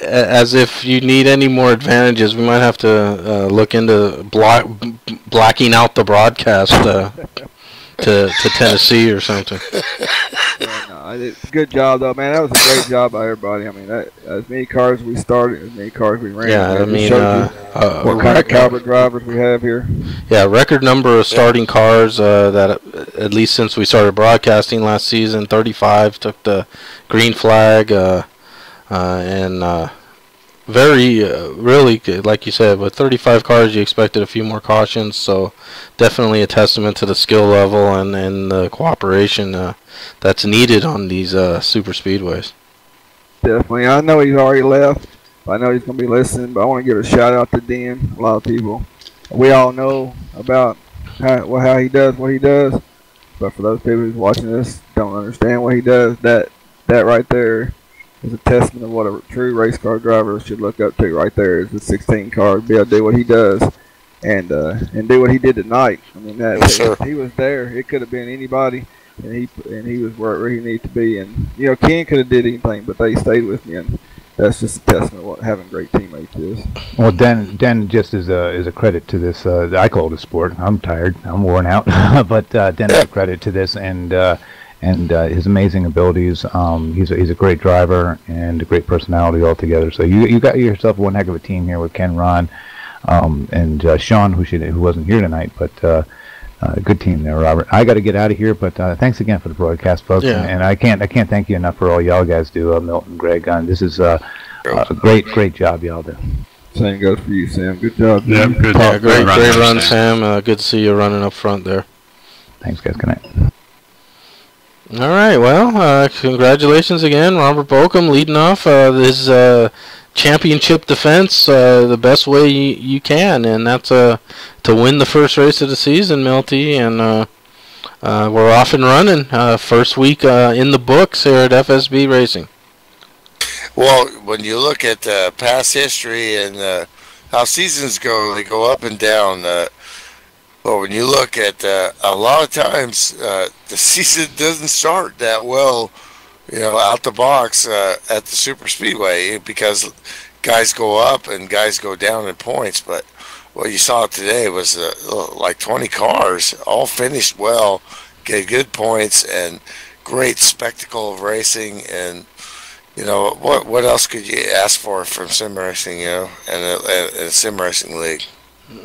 as if you need any more advantages, we might have to look into blacking out the broadcast to Tennessee or something. Yeah, no, good job though, man. That was a great job by everybody. I mean, as many cars we started, as many cars we ran. Yeah, I mean, what kind of caliber drivers we have here. Yeah, record number of starting cars that at least since we started broadcasting last season. 35 took the green flag, and very really good. Like you said, with 35 cars, you expected a few more cautions. So definitely a testament to the skill level and the cooperation that's needed on these super speedways. Definitely. I know he's already left. I know he's going to be listening, but I want to give a shout out to Dan. A lot of people, we all know about how he does what he does, but for those people who's watching this don't understand what he does, that right there is a testament of what a true race car driver should look up to. Right there is the 16 car, be able to do what he does and do what he did tonight. I mean, if he was there, it could have been anybody. and he was where he needed to be. And you know, Ken could have did anything, but they stayed with me, and that's just a testament of what having great teammates is. Well, Den just is a credit to this. I call it a sport. I'm tired. I'm worn out. But Den is a credit to this and his amazing abilities. He's a great driver and a great personality altogether. So you got yourself one heck of a team here with Ken, Ron, and Sean, who wasn't here tonight, but. Good team there, Robert. I got to get out of here, but thanks again for the broadcast, folks. Yeah. And I can't thank you enough for all y'all guys do, Milton, Greg. This is a great job y'all do. Same goes for you, Sam. Good job. Yeah, good. Yeah, great run, Sam. Good to see you running up front there. Thanks, guys. Good night. All right. Well, congratulations again, Robert Bokum, leading off this championship defense the best way you can, and that's to win the first race of the season, Milty, and we're off and running. First week in the books here at FSB Racing. Well, when you look at past history and how seasons go, they go up and down. But when you look at a lot of times, the season doesn't start that well, out the box at the super speedway, because guys go up and guys go down in points. But what you saw today was like 20 cars all finished well, get good points, and great spectacle of racing. And what else could you ask for from sim racing, and a sim racing league?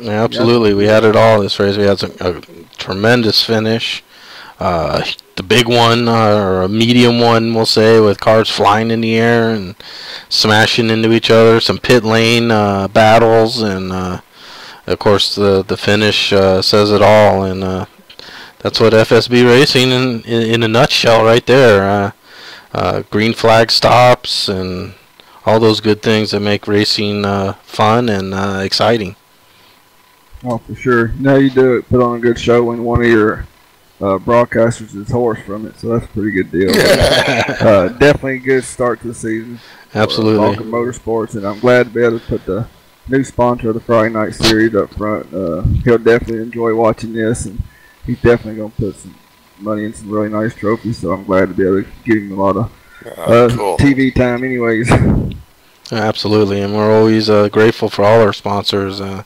Yeah, absolutely. We had it all this race. We had a tremendous finish. The big one, or a medium one, we'll say, with cars flying in the air and smashing into each other. Some pit lane battles, and of course the finish says it all. And that's what FSB Racing in a nutshell, right there. Green flag stops and all those good things that make racing fun and exciting. Oh, for sure. Now you do it. Put on a good show when one of your broadcasters is hoarse from it, so that's a pretty good deal. Definitely a good start to the season. Absolutely. Vulcan Motorsports, and I'm glad to be able to put the new sponsor of the Friday Night Series up front. He'll definitely enjoy watching this, and he's definitely going to put some money in some really nice trophies, so I'm glad to be able to give him a lot of cool TV time anyways. Absolutely, and we're always grateful for all our sponsors. Of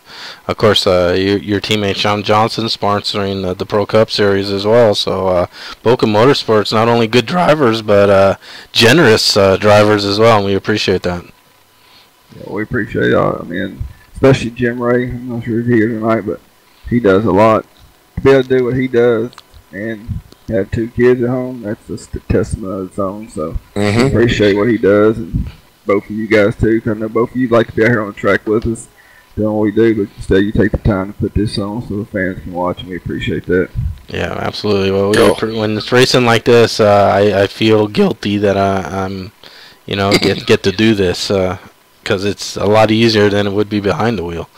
course, your teammate Sean Johnson sponsoring the Pro Cup Series as well. So Boca Motorsports, not only good drivers, but generous drivers as well, and we appreciate that. Yeah, we appreciate y'all. I mean, especially Jim Ray. I'm not sure if he's here tonight, but he does a lot. To be able to do what he does and have 2 kids at home, that's just a testament of its own. So we appreciate what he does, and both of you guys too. 'Cause I know both of you like to be out here on the track with us doing what we do, but instead you take the time to put this on so the fans can watch, and we appreciate that. Yeah, absolutely. Well, when it's racing like this, I feel guilty that I'm, get to do this because it's a lot easier than it would be behind the wheel.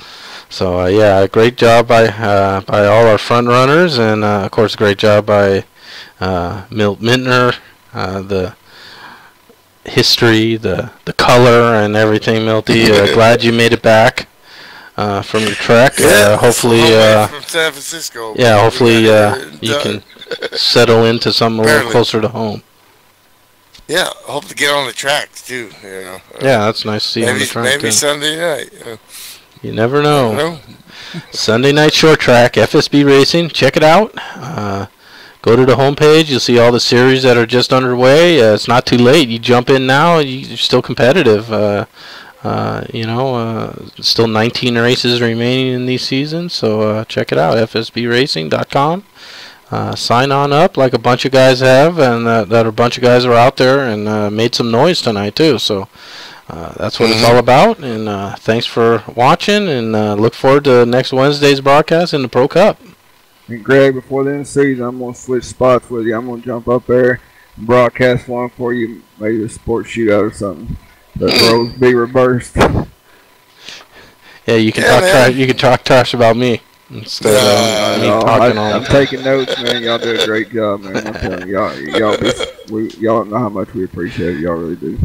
So yeah, great job by all our front runners, and of course, great job by Milt Mintner, the history, the color, and everything, Milty. Glad you made it back from your trek. Hopefully, from San Francisco. Yeah, hopefully you can settle into something a little closer to home. Yeah, hope to get on the track too. Yeah, that's nice to see you on the track. Maybe too. Sunday night. You never know. Sunday night short track, FSB Racing. Check it out. Go to the homepage. You'll see all the series that are just underway. It's not too late. You jump in now. You're still competitive. Still 19 races remaining in these seasons. So check it out, fsbracing.com. Sign on up like a bunch of guys have, and that a bunch of guys are out there and made some noise tonight too. So that's what it's all about. And thanks for watching, and look forward to next Wednesday's broadcast in the Pro Cup. And Greg, before the end of the season, I'm going to switch spots with you. I'm going to jump up there and broadcast one for you, maybe a sports shootout or something. The roles be reversed. Yeah, you can talk trash about me instead of me talking on. I'm taking notes, man. Y'all do a great job, man. I'm telling you, y'all don't know how much we appreciate it. Y'all really do.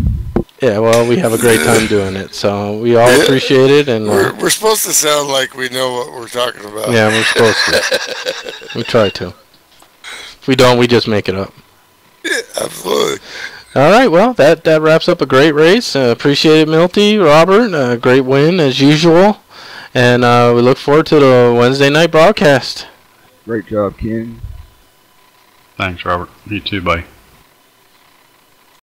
Yeah, well, we have a great time doing it, so we all appreciate it, and we're supposed to sound like we know what we're talking about. Yeah, we're supposed to. We try to. If we don't, we just make it up. Yeah, absolutely. All right, well, that wraps up a great race. Appreciate it, Milty, Robert. Great win, as usual. And we look forward to the Wednesday night broadcast. Great job, Ken. Thanks, Robert. You too, buddy.